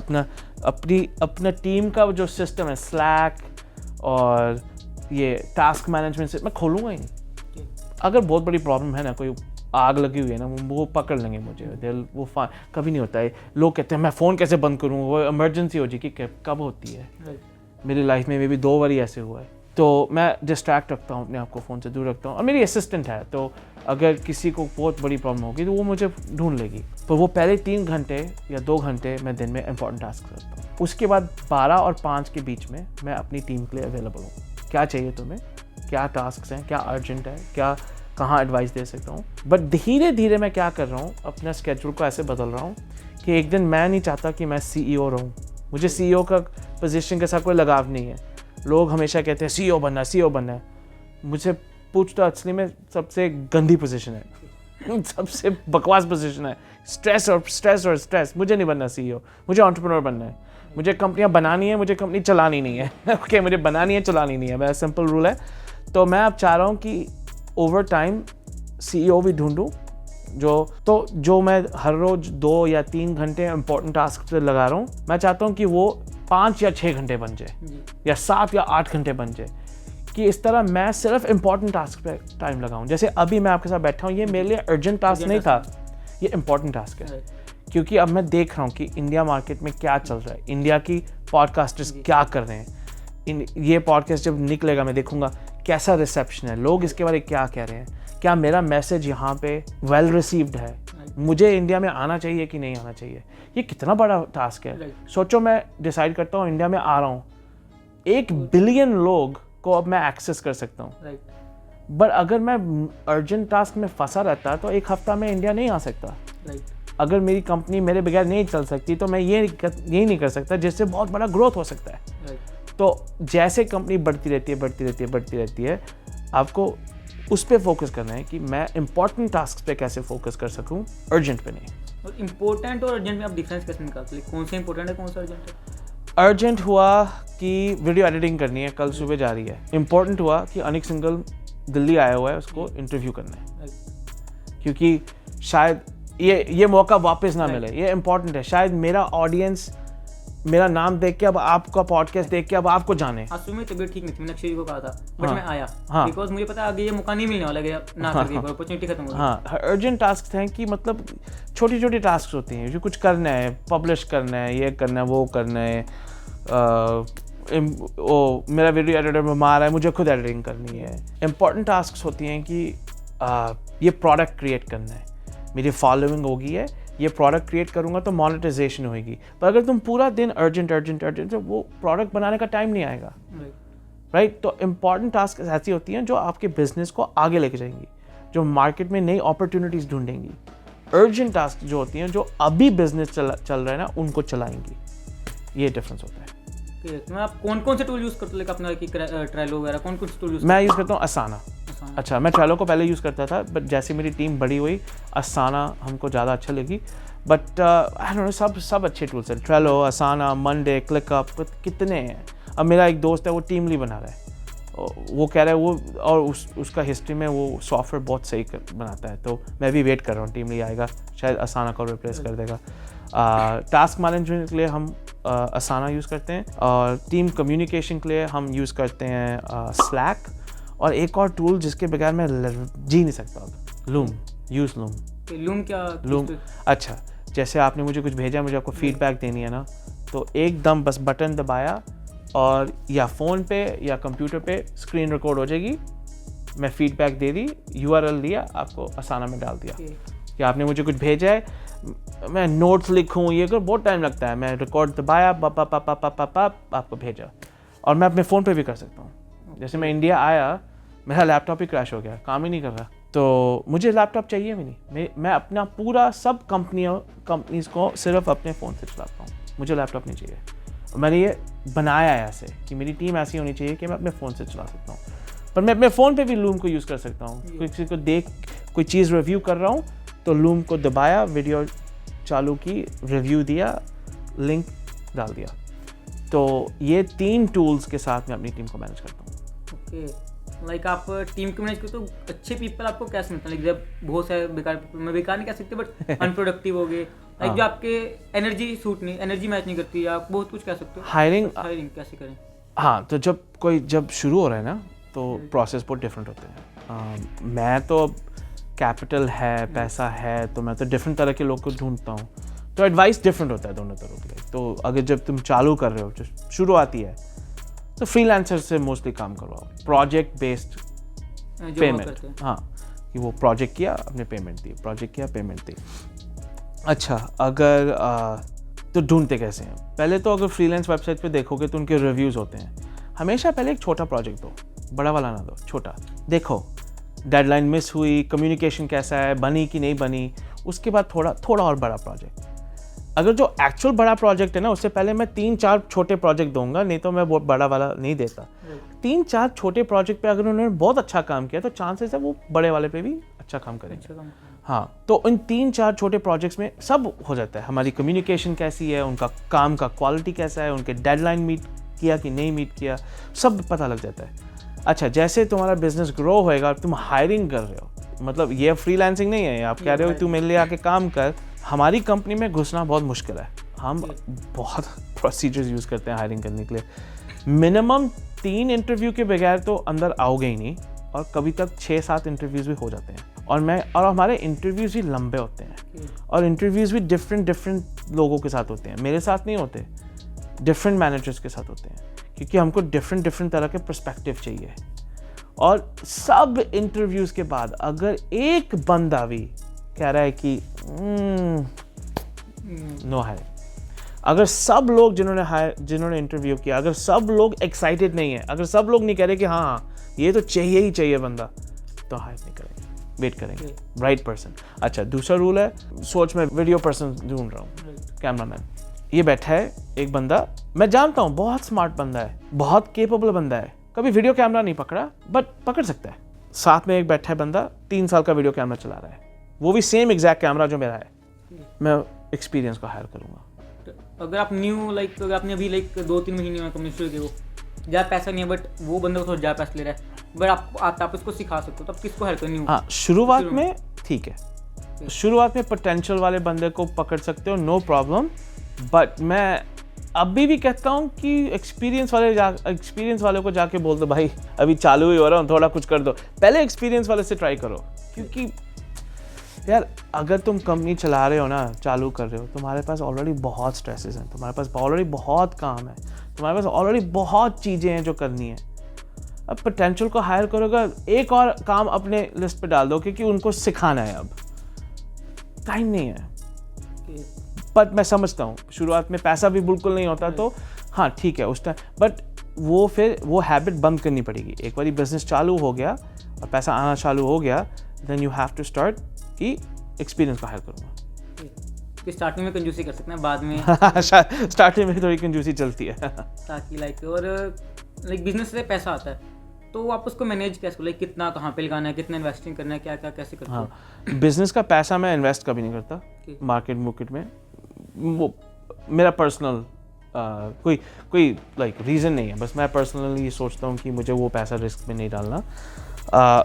अपना टीम का जो सिस्टम है स्लैक और ये टास्क मैनेजमेंट से मैं खोलूँगा ही नहीं। अगर बहुत बड़ी प्रॉब्लम है ना, कोई आग लगी हुई है ना, वो पकड़ लेंगे मुझे, वो कभी नहीं होता है। लोग कहते हैं मैं फ़ोन कैसे बंद करूँ, वो इमरजेंसी हो जाएगी, कब होती है। मेरी लाइफ में भी 2 बार ऐसे हुआ है। तो मैं डिस्ट्रैक्ट रखता हूँ अपने आप को, फ़ोन से दूर रखता हूँ। और मेरी असिस्टेंट है, तो अगर किसी को बहुत बड़ी प्रॉब्लम होगी तो वो मुझे ढूंढ लेगी। तो वो पहले 3 घंटे या 2 घंटे मैं दिन में इंपॉर्टेंट टास्क करता हूँ। उसके बाद 12 और 5 के बीच में मैं अपनी टीम के लिए अवेलेबल हूँ। क्या चाहिए तुम्हें, क्या टास्क हैं, क्या अर्जेंट है, क्या कहाँ एडवाइस दे सकता हूँ। बट धीरे धीरे मैं क्या कर रहा हूँ, अपना स्केड्यूल को ऐसे बदल रहा हूँ कि एक दिन मैं नहीं चाहता कि मैं CEO रहूँ। मुझे CEO का पोजीशन के साथ कोई लगाव नहीं है। लोग हमेशा कहते हैं CEO बनना है। मुझे पूछता असली में सबसे गंदी पोजीशन है, सबसे बकवास पोजीशन है। स्ट्रेस। मुझे नहीं बनना CEO, मुझे एंटरप्रेन्योर बनना है। मुझे कंपनियां बनानी है, मुझे कंपनी चलानी नहीं है। ओके, मुझे बनानी है, चलानी नहीं है। मेरा सिंपल रूल है। तो मैं अब चाह रहा हूँ कि ओवर टाइम CEO भी ढूंढूं जो मैं हर रोज 2 या 3 घंटे इंपॉर्टेंट टास्क पे लगा रहा हूँ। मैं चाहता हूँ कि वो 5 या 6 घंटे बन जाए या 7 या 8 घंटे बन जाए, कि इस तरह मैं सिर्फ इंपॉर्टेंट टास्क पे टाइम लगाऊं। जैसे अभी मैं आपके साथ बैठा हूँ, ये मेरे लिए अर्जेंट टास्क नहीं था, ये इंपॉर्टेंट टास्क है। क्योंकि अब मैं देख रहा हूँ कि इंडिया मार्केट में क्या चल रहा है, इंडिया की पॉडकास्टर्स क्या कर रहे हैं। ये पॉडकास्ट जब निकलेगा मैं देखूंगा कैसा रिसेप्शन है, लोग इसके बारे में क्या कह रहे हैं, क्या मेरा मैसेज यहाँ पे वेल रिसीव्ड है, मुझे इंडिया में आना चाहिए कि नहीं आना चाहिए। ये कितना बड़ा टास्क है। सोचो मैं डिसाइड करता हूँ इंडिया में आ रहा हूँ, 1 बिलियन लोग को अब मैं एक्सेस कर सकता हूँ। बट अगर मैं अर्जेंट टास्क में फंसा रहता तो 1 हफ्ता में इंडिया नहीं आ सकता। अगर मेरी कंपनी मेरे बगैर नहीं चल सकती तो मैं ये नहीं कर सकता, जिससे बहुत बड़ा ग्रोथ हो सकता है। तो जैसे कंपनी बढ़ती रहती है, आपको उस पर फोकस करना है कि मैं इंपॉर्टेंट टास्क पे कैसे फोकस कर सकूं, अर्जेंट पे नहीं। और इम्पोर्टेंट और अर्जेंट में आप डिफरेंस कैसे निकालते हैं? कौन सा इंपॉर्टेंट है, कौन सा अर्जेंट है? अर्जेंट हुआ कि वीडियो एडिटिंग करनी है, कल सुबह जा रही है। इंपॉर्टेंट हुआ कि अनिक सिंगल दिल्ली आया हुआ है, उसको इंटरव्यू करना है, क्योंकि शायद ये मौका वापस ना मिले। ये इंपॉर्टेंट है, शायद मेरा ऑडियंस मेरा नाम देख के अब आपका पॉडकास्ट देख के अब आपको जाने। आज सुबह तबीयत ठीक नहीं थी, मैंने अक्षय जी को कहा था, बट मैं आया बिकॉज मुझे पता आगे ये मौका नहीं मिलने वाला है, ना करके अपॉर्चुनिटी खत्म हो गई। हाँ, अर्जेंट टास्क हैं कि मतलब छोटी टास्क होती हैं जो कुछ करना है, पब्लिश करना है, ये करना है, वो करना है। मेरा वीडियो एडिटर बीमार है, मुझे खुद एडिटिंग करनी है। इंपॉर्टेंट टास्क होती हैं कि ये प्रोडक्ट क्रिएट करना है, मेरी फॉलोइंग होगी है, ये प्रोडक्ट क्रिएट करूंगा तो मोनेटाइजेशन होगी। पर अगर तुम पूरा दिन अर्जेंट तो वो प्रोडक्ट बनाने का टाइम नहीं आएगा, राइट? तो इम्पॉर्टेंट टास्क ऐसी होती हैं जो आपके बिजनेस को आगे लेके जाएंगी, जो मार्केट में नई अपॉर्चुनिटीज ढूंढेंगी। अर्जेंट टास्क जो होती हैं जो अभी बिजनेस चल रहा है ना, उनको चलाएंगी। ये डिफरेंस होता है। तो आप कौन से टूल यूज करते हो, अपना ट्रेलो वगैरह कौन से टूल यूज? मैं यूज करता हूँ असाना। अच्छा, मैं ट्रेलो को पहले यूज़ करता था, बट जैसे मेरी टीम बड़ी हुई असाना हमको ज़्यादा अच्छा लगी। बट आई डोंट नो, सब अच्छे टूल्स हैं। ट्रेलो, असाना, मंडे, क्लिकअप, कितने हैं। अब मेरा एक दोस्त है, वो टीम ली बना रहा है, वो कह रहा है वो, और उसका हिस्ट्री में वो सॉफ्टवेयर बहुत सही बनाता है। तो मैं भी वेट कर रहा हूँ, टीम ली आएगा, शायद असाना को रिप्लेस कर देगा। टास्क मैनेजमेंट के लिए हम असाना यूज़ करते हैं, और टीम कम्युनिकेशन के लिए हम यूज़ करते हैं स्लैक, और एक और टूल जिसके बगैर मैं जी नहीं सकता, लूम। लूम क्या? लूम, अच्छा, जैसे आपने मुझे कुछ भेजा, मुझे आपको फीडबैक देनी है ना, तो एकदम बस बटन दबाया और या फ़ोन पे या कंप्यूटर पे स्क्रीन रिकॉर्ड हो जाएगी, मैं फीडबैक दे दी, URL दिया, आपको असाना में डाल दिया कि आपने मुझे कुछ भेजा है, मैं नोट्स लिखूँ, ये कर बहुत टाइम लगता है। मैं रिकॉर्ड दबाया, आपको भेजा, और मैं अपने फ़ोन पे भी कर सकता हूँ। जैसे मैं इंडिया आया, मेरा लैपटॉप ही क्रैश हो गया, काम ही नहीं कर रहा, तो मुझे लैपटॉप चाहिए भी नहीं। मैं अपना पूरा सब कंपनीज़ को सिर्फ अपने फ़ोन से चलाता हूँ, मुझे लैपटॉप नहीं चाहिए। मैंने ये बनाया है ऐसे कि मेरी टीम ऐसी होनी चाहिए कि मैं अपने फ़ोन से चला सकता हूँ, पर मैं अपने फ़ोन पे भी लूम को यूज़ कर सकता हूँ। किसी को कोई चीज़ रिव्यू कर रहा हूँ तो लूम को दबाया, वीडियो चालू की, रिव्यू दिया, लिंक डाल दिया। तो ये 3 टूल्स के साथ मैं अपनी टीम को मैनेज करता हूँ। ओके, लाइक आप टीम को मैनेज करते हो तो अच्छे पीपल आपको कैसे मिलते हैं? लाइक जब बहुत सारे बेकार people, मैं बेकार नहीं कह सकते बट अनप्रोडक्टिव हो गए, लाइक जो आपके एनर्जी मैच नहीं करती, आप बहुत कुछ कह सकते हो। हायरिंग कैसे करें? हाँ, तो जब शुरू हो रहा है ना तो प्रोसेस बहुत डिफरेंट होते हैं। मैं तो कैपिटल है, पैसा है, तो मैं तो डिफरेंट तरह के लोग को ढूंढता हूँ, तो एडवाइस डिफरेंट होता है दोनों तरह के लिए। तो अगर जब तुम चालू कर रहे हो, जो शुरुआती है, तो फ्रीलांसर से मोस्टली काम करवाओ, प्रोजेक्ट बेस्ड पेमेंट। हाँ, कि वो प्रोजेक्ट किया, अपने पेमेंट दी, प्रोजेक्ट किया, पेमेंट दी। अच्छा, अगर तो ढूंढते कैसे हैं? पहले तो अगर फ्रीलांस वेबसाइट पे देखोगे तो उनके रिव्यूज़ होते हैं। हमेशा पहले एक छोटा प्रोजेक्ट दो, बड़ा वाला ना दो, छोटा। देखो डेडलाइन मिस हुई, कम्युनिकेशन कैसा है, बनी कि नहीं बनी, उसके बाद थोड़ा और बड़ा प्रोजेक्ट। अगर जो एक्चुअल बड़ा प्रोजेक्ट है ना, उससे पहले मैं 3-4 छोटे प्रोजेक्ट दूंगा, नहीं तो मैं बहुत बड़ा वाला नहीं देता। 3-4 छोटे प्रोजेक्ट पे अगर उन्होंने बहुत अच्छा काम किया तो चांसेस है वो बड़े वाले पे भी अच्छा काम करेंगे। हाँ, तो इन 3-4 छोटे प्रोजेक्ट्स में सब हो जाता है। हमारी कम्युनिकेशन कैसी है, उनका काम का क्वालिटी कैसा है, उनके डेडलाइन मीट किया कि नहीं मीट किया, सब पता लग जाता है। अच्छा, जैसे तुम्हारा बिजनेस ग्रो होएगा, तुम हायरिंग कर रहे हो, मतलब ये फ्रीलांसिंग नहीं है, आप कह रहे हो तू मेरे लिए आके काम कर। हमारी कंपनी में घुसना बहुत मुश्किल है, हम बहुत प्रोसीजर्स यूज़ करते हैं हायरिंग करने के लिए। मिनिमम 3 इंटरव्यू के बगैर तो अंदर आओगे ही नहीं, और कभी तक 6-7 इंटरव्यूज़ भी हो जाते हैं। और हमारे इंटरव्यूज़ भी लंबे होते हैं, और इंटरव्यूज़ भी डिफरेंट लोगों के साथ होते हैं। मेरे साथ नहीं होते, डिफरेंट मैनेजर्स के साथ होते हैं, क्योंकि हमको डिफरेंट तरह के पर्सपेक्टिव चाहिए। और सब इंटरव्यूज़ के बाद अगर एक बंदा भी कह रहा है कि नो हायरिंग, अगर सब लोग जिन्होंने इंटरव्यू किया, अगर सब लोग एक्साइटेड नहीं है, अगर सब लोग नहीं कह रहे कि हाँ ये तो चाहिए ही चाहिए बंदा, तो हायर नहीं करेंगे, वेट करेंगे राइट पर्सन। अच्छा, दूसरा रूल है, सोच में वीडियो पर्सन ढूंढ रहा हूँ, कैमरामैन। ये बैठा है एक बंदा, मैं जानता हूँ बहुत स्मार्ट बंदा है, बहुत केपेबल बंदा है, कभी वीडियो कैमरा नहीं पकड़ा बट पकड़ सकता है। साथ में एक बैठा है बंदा, 3 साल का वीडियो कैमरा चला रहा है, वो भी सेम एग्जैक्ट कैमरा जो मेरा है। मैं एक्सपीरियंस को हायर करूँगा। अगर आप न्यू अगर आपने अभी 2-3 महीने में कंपनी शुरू की, वो ज़्यादा पैसा नहीं है बट वो बंदा को थोड़ा ज़्यादा पैसा ले रहा है, बट आप उसको सिखा सकते हो, तो आप किसको हायर करेंगे? हाँ, शुरुआत में ठीक है, शुरुआत में पोटेंशियल वाले बंदे को पकड़ सकते हो, नो प्रॉब्लम। बट मैं अभी भी कहता हूँ कि एक्सपीरियंस वाले को जाके बोल दो, भाई अभी चालू ही हो रहा हूँ, थोड़ा कुछ कर दो। पहले एक्सपीरियंस वाले से ट्राई करो, क्योंकि यार अगर तुम कंपनी चला रहे हो ना, चालू कर रहे हो, तुम्हारे पास ऑलरेडी बहुत स्ट्रेसेस हैं, तुम्हारे पास ऑलरेडी बहुत काम है, तुम्हारे पास ऑलरेडी बहुत चीज़ें हैं जो करनी है। अब पोटेंशियल को हायर करोगे, एक और काम अपने लिस्ट पे डाल दो, क्योंकि उनको सिखाना है, अब टाइम नहीं है। बट मैं समझता हूँ शुरुआत में पैसा भी बिल्कुल नहीं होता, तो हाँ ठीक है उस टाइम, बट वो हैबिट बंद करनी पड़ेगी। एक बार बिजनेस चालू हो गया और पैसा आना चालू हो गया, then you have to start कि एक्सपीरियंस को हायर करूँगा। स्टार्टिंग में कंजूसी कर सकते हैं, बाद में स्टार्टिंग में थोड़ी कंजूसी चलती है ताकि बिजनेस से पैसा आता है, तो आप उसको मैनेज कैसे करो? कितना कहाँ पे लगाना है, कितना इन्वेस्टिंग करना है, क्या क्या कैसे करते हो? हाँ, बिजनेस का पैसा मैं इन्वेस्ट कभी नहीं करता मार्केट में। वो मेरा पर्सनल कोई रीज़न नहीं है, बस मैं पर्सनली सोचता हूँ कि मुझे वो पैसा रिस्क में नहीं डालना।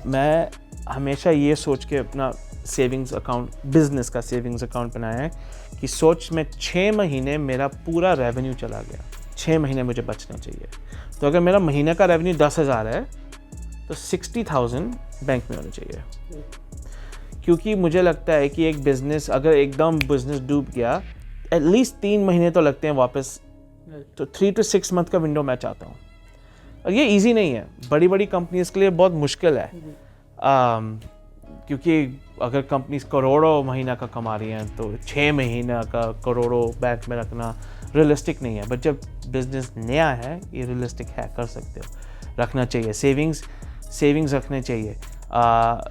मैं हमेशा ये सोच के अपना सेविंग्स अकाउंट, बिजनेस का सेविंग्स अकाउंट बनाया है कि सोच में 6 महीने मेरा पूरा रेवेन्यू चला गया, 6 महीने मुझे बचना चाहिए। तो अगर मेरा महीने का रेवेन्यू 10,000 है तो 60,000 बैंक में होने चाहिए, क्योंकि मुझे लगता है कि एक बिज़नेस अगर एकदम बिज़नेस डूब गया, एटलीस्ट 3 महीने तो लगते हैं वापस, तो 3 to 6 मंथ का विंडो मैं चाहता हूँ। और ये इजी नहीं है, बड़ी कंपनीज के लिए बहुत मुश्किल है, क्योंकि अगर कंपनीज करोड़ों महीना का कमा रही हैं तो 6 महीना का करोड़ों बैंक में रखना रियलिस्टिक नहीं है। बट जब बिजनेस नया है ये रियलिस्टिक है, कर सकते हो, रखना चाहिए सेविंग्स रखने चाहिए।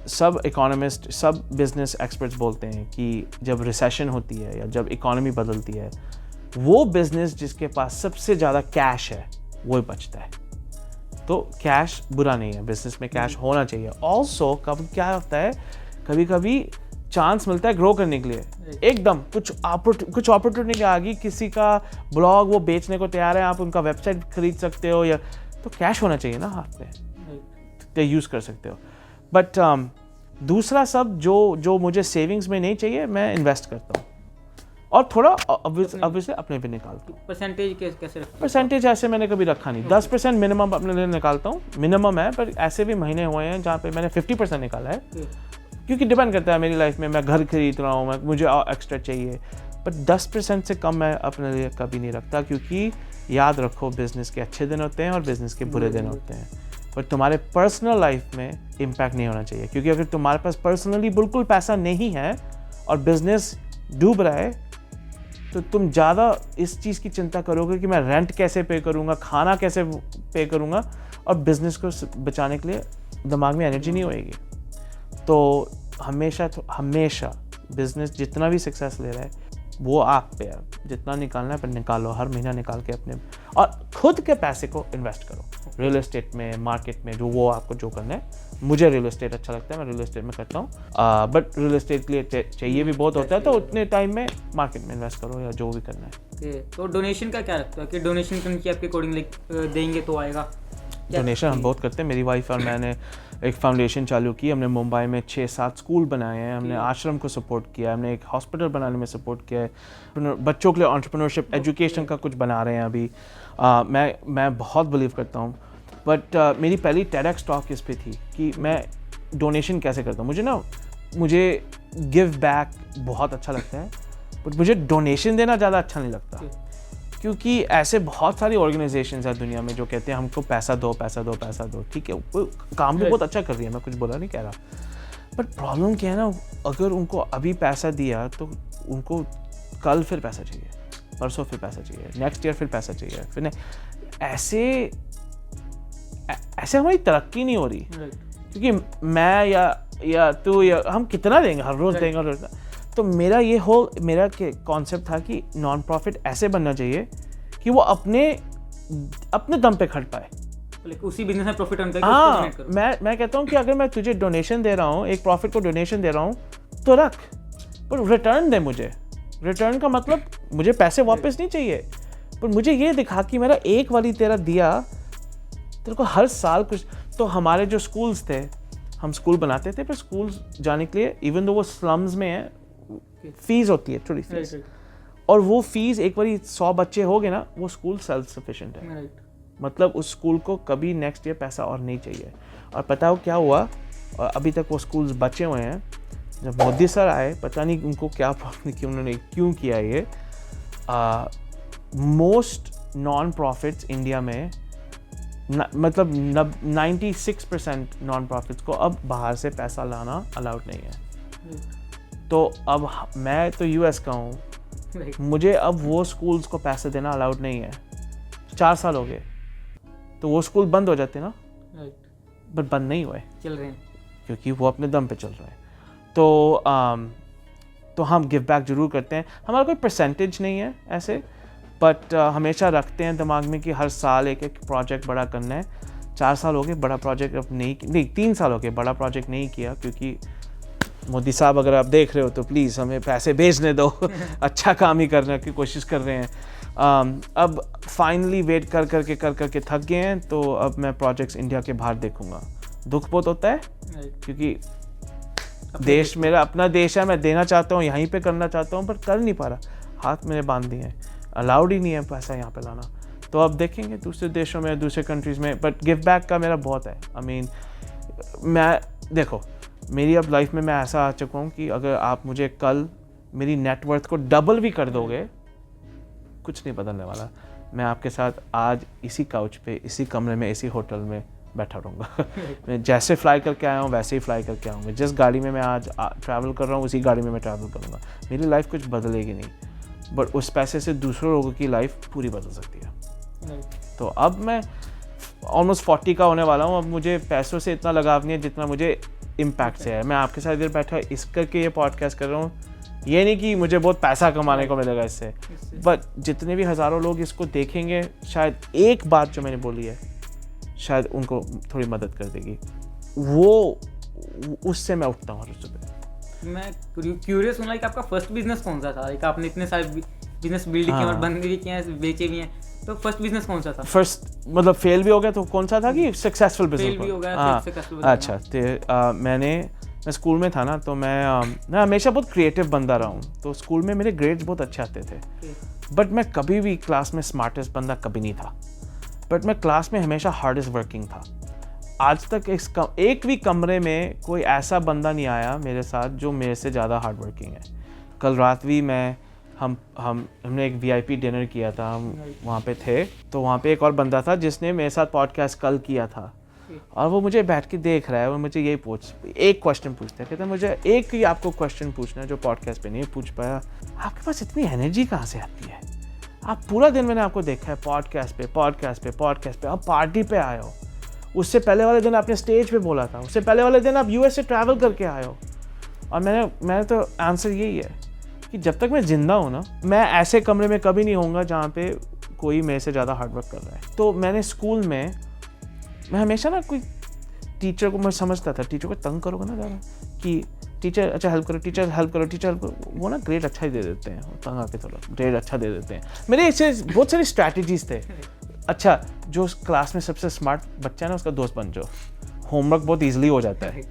सब इकोनॉमिस्ट, सब बिजनेस एक्सपर्ट्स बोलते हैं कि जब रिसेशन होती है या जब इकोनॉमी बदलती है, वो बिजनेस जिसके पास सबसे ज़्यादा कैश है वो बचता है। तो कैश बुरा नहीं है, बिजनेस में कैश होना चाहिए। ऑल्सो कब क्या होता है, कभी कभी चांस मिलता है ग्रो करने के लिए, एकदम कुछ अपॉर्चुनिटी आ गई, किसी का ब्लॉग वो बेचने को तैयार है, आप उनका वेबसाइट खरीद सकते हो, या तो कैश होना चाहिए ना हाथ में। तो यूज़ कर सकते हो। बट दूसरा सब जो मुझे सेविंग्स में नहीं चाहिए मैं इन्वेस्ट करता हूँ, और थोड़ा ऑब्वियसली अपने भी निकालता हूँ। परसेंटेज कैसे रखते हो? परसेंटेज ऐसे मैंने कभी रखा नहीं, 10% मिनिमम अपने लिए निकालता हूँ, मिनिमम है। पर ऐसे भी महीने हुए हैं जहाँ पे मैंने 50% निकाला है, क्योंकि डिपेंड करता है मेरी लाइफ में, मैं घर खरीद रहा हूँ, मुझे एक्स्ट्रा चाहिए। बट 10% से कम मैं अपने लिए कभी नहीं रखता, क्योंकि याद रखो बिजनेस के अच्छे दिन होते हैं और बिजनेस के बुरे दिन होते हैं, पर तुम्हारे पर्सनल लाइफ में इम्पैक्ट नहीं होना चाहिए। क्योंकि अगर तुम्हारे पास पर्सनली बिल्कुल पैसा नहीं है और बिजनेस डूब रहा है, तो तुम ज़्यादा इस चीज़ की चिंता करोगे कि मैं रेंट कैसे पे करूँगा, खाना कैसे पे करूँगा, और बिजनेस को बचाने के लिए दिमाग में एनर्जी नहीं होएगी। तो हमेशा बिजनेस जितना भी सक्सेस ले रहा है वो आप पे है, जितना निकालना है पर निकालो, हर महीना निकाल के अपने, और खुद के पैसे को इन्वेस्ट करो रियल एस्टेट में, मार्केट में, जो वो आपको जो करना है। मुझे रियल एस्टेट अच्छा लगता है, मैं रियल एस्टेट में करता हूँ, बट रियल एस्टेट के लिए चाहिए भी बहुत होता है, तो उतने टाइम में मार्केट में इन्वेस्ट करो या जो भी करना है। तो डोनेशन का क्या रखता है कि डोनेशन करके आपके अकॉर्डिंग देंगे तो आएगा? डोनेशन हम बहुत करते हैं, मेरी वाइफ और मैंने एक फाउंडेशन चालू की, हमने मुंबई में 6-7 स्कूल बनाए हैं, हमने आश्रम को सपोर्ट किया है, हमने एक हॉस्पिटल बनाने में सपोर्ट किया है, बच्चों के लिए एंटरप्रेन्योरशिप एजुकेशन का कुछ बना रहे हैं अभी। मैं बहुत बिलीव करता हूँ। बट मेरी पहली TEDx टॉक इस पे थी कि मैं डोनेशन कैसे करता हूँ। मुझे गिव बैक बहुत अच्छा लगता है, बट मुझे डोनेशन देना ज़्यादा अच्छा नहीं लगता, क्योंकि ऐसे बहुत सारी ऑर्गेनाइजेशंस हैं दुनिया में जो कहते हैं हमको पैसा दो पैसा दो पैसा दो। ठीक है, वो काम भी बहुत अच्छा कर रही है, मैं कुछ बोला नहीं कह रहा, बट प्रॉब्लम क्या है ना, अगर उनको अभी पैसा दिया तो उनको कल फिर पैसा चाहिए, परसों फिर पैसा चाहिए, नेक्स्ट ईयर फिर पैसा चाहिए, फिर नहीं, ऐसे हमारी तरक्की नहीं हो रही। क्योंकि मैं या तू या हम कितना देंगे, हर रोज़ देंगे, हर रोज़। तो मेरा कॉन्सेप्ट था कि नॉन प्रॉफिट ऐसे बनना चाहिए कि वो अपने दम पे खट पाए, उसी बिजनेस में प्रॉफिट होने हाँ, मैं कहता हूँ कि अगर मैं तुझे डोनेशन दे रहा हूँ, एक प्रॉफिट को डोनेशन दे रहा हूँ, तो रख, पर रिटर्न दे मुझे। रिटर्न का मतलब मुझे पैसे वापस नहीं चाहिए, पर मुझे ये दिखा कि मेरा एक वाली तेरा दिया, तेरे को हर साल कुछ। तो हमारे जो स्कूल्स थे, हम स्कूल बनाते थे, पर स्कूल जाने के लिए इवन दो वो स्लम्स में है, फीस होती है, थोड़ी फीस, और वो फीस एक बारी 100 बच्चे हो गए ना, वो स्कूल सेल्फ सफिशिएंट है। मतलब उस स्कूल को कभी नेक्स्ट ईयर पैसा और नहीं चाहिए। और पता हो क्या हुआ, और अभी तक वो स्कूल्स बचे हुए हैं। जब मोदी सर आए, पता नहीं उनको क्या प्रॉब्लम की, उन्होंने क्यों किया ये, मोस्ट नॉन प्रॉफिट्स इंडिया में मतलब 96% नॉन प्रॉफिट्स को अब बाहर से पैसा लाना अलाउड नहीं है। तो अब मैं तो US का हूँ, मुझे अब वो स्कूल्स को पैसे देना अलाउड नहीं है। 4 साल हो गए, तो वो स्कूल बंद हो जाते ना, बट बंद नहीं हुए, चल रहे हैं, क्योंकि वो अपने दम पे चल रहे हैं। तो हम गिव बैक ज़रूर करते हैं, हमारा कोई परसेंटेज नहीं है ऐसे, बट हमेशा रखते हैं दिमाग में कि हर साल एक प्रोजेक्ट बड़ा करना है। 4 साल हो गए बड़ा प्रोजेक्ट अब नहीं 3 साल हो गए बड़ा प्रोजेक्ट नहीं किया, क्योंकि मोदी साहब अगर आप देख रहे हो तो प्लीज़ हमें पैसे भेजने दो अच्छा काम ही करने की कोशिश कर रहे हैं। अब फाइनली वेट कर करके थक गए हैं, तो अब मैं प्रोजेक्ट्स इंडिया के बाहर देखूंगा। दुख बहुत होता है, क्योंकि देश मेरा अपना देश है, मैं देना चाहता हूँ, यहीं पे करना चाहता हूँ, पर कर नहीं पा रहा, हाथ मेरे बांध दिए हैं, अलाउड ही नहीं है पैसा यहाँ पे लाना। तो अब देखेंगे दूसरे देशों में, दूसरे कंट्रीज़ में, बट गिव बैक का मेरा बहुत है। आई मीन मैं देखो, मेरी अब लाइफ में मैं ऐसा आ चुका हूँ कि अगर आप मुझे कल मेरी नेटवर्थ को डबल भी कर दोगे, कुछ नहीं बदलने वाला। मैं आपके साथ आज इसी काउच पे, इसी कमरे में, इसी होटल में बैठा रहूँगा मैं जैसे फ्लाई करके आया हूँ वैसे ही फ्लाई करके आऊँगा। जिस गाड़ी में मैं आज ट्रैवल कर रहा हूँ उसी गाड़ी में मैं ट्रैवल करूँगा। मेरी लाइफ कुछ बदलेगी नहीं, बट उस पैसे से दूसरों लोगों की लाइफ पूरी बदल सकती है। तो अब मैं ऑलमोस्ट 40 का होने वाला हूँ, अब मुझे पैसों से इतना लगाव नहीं है जितना मुझे इम्पैक्ट से है। मैं आपके साथ इधर बैठा इस करके ये पॉडकास्ट कर रहा हूँ, ये नहीं कि मुझे बहुत पैसा कमाने को मिलेगा इससे, बट जितने भी हज़ारों लोग इसको देखेंगे, शायद एक बात जो मैंने बोली है शायद उनको थोड़ी मदद कर देगी, वो उससे मैं उठता हूँ हर सुबह। मैं क्यूरियस हूँ कि आपका फर्स्ट बिजनेस कौन सा था? आपने इतने सारे बिजनेस बिल्ड किए और बंद भी किए हैं, बेचे भी हैं, तो फर्स्ट बिजनेस कौन सा था? फर्स्ट मतलब फेल भी हो गया तो कौन सा था कि सक्सेसफुल बिजनेस? फेल भी हो गया, सक्सेसफुल। अच्छा, तो मैं स्कूल में था ना, तो मैं हमेशा बहुत क्रिएटिव बंदा रहा हूँ, तो स्कूल में मेरे ग्रेड्स बहुत अच्छे आते थे, बट मैं कभी भी क्लास में स्मार्टेस्ट बंदा कभी नहीं था, बट मैं क्लास में हमेशा हार्डेस्ट वर्किंग था। आज तक एक भी कमरे में कोई ऐसा बंदा नहीं आया मेरे साथ जो मेरे से ज़्यादा हार्ड वर्किंग है। कल रात भी हमने एक VIP डिनर किया था, हम वहाँ पे थे, तो वहाँ पे एक और बंदा था जिसने मेरे साथ पॉडकास्ट कल किया था, और वो मुझे बैठ के देख रहा है और मुझे यही एक क्वेश्चन पूछता है, कहता है मुझे एक ही आपको क्वेश्चन पूछना है जो पॉडकास्ट पे नहीं पूछ पाया, आपके पास इतनी एनर्जी कहाँ से आती है? आप पूरा दिन मैंने आपको देखा है पॉडकास्ट पे, आप पार्टी पे आए हो, उससे पहले वाले दिन आपने स्टेज पे बोला था, उससे पहले वाले दिन आप US से ट्रैवल करके आए हो, और मैंने तो आंसर यही है कि जब तक मैं जिंदा हूँ ना, मैं ऐसे कमरे में कभी नहीं होऊंगा जहाँ पे कोई मेरे से ज़्यादा हार्डवर्क कर रहा है। तो मैंने स्कूल में मैं हमेशा ना कोई टीचर को मैं समझता था, टीचर को तंग करोगे ना ज़्यादा कि टीचर अच्छा हेल्प करो, टीचर हेल्प करो, वो ना ग्रेड अच्छा ही दे देते हैं, तंग आके थोड़ा ग्रेड अच्छा दे देते हैं। मेरे ऐसे बहुत सारी स्ट्रैटेजीज थे। अच्छा, जो क्लास में सबसे स्मार्ट बच्चा है ना, उसका दोस्त बन जाओ, होमवर्क बहुत ईजिली हो जाता है।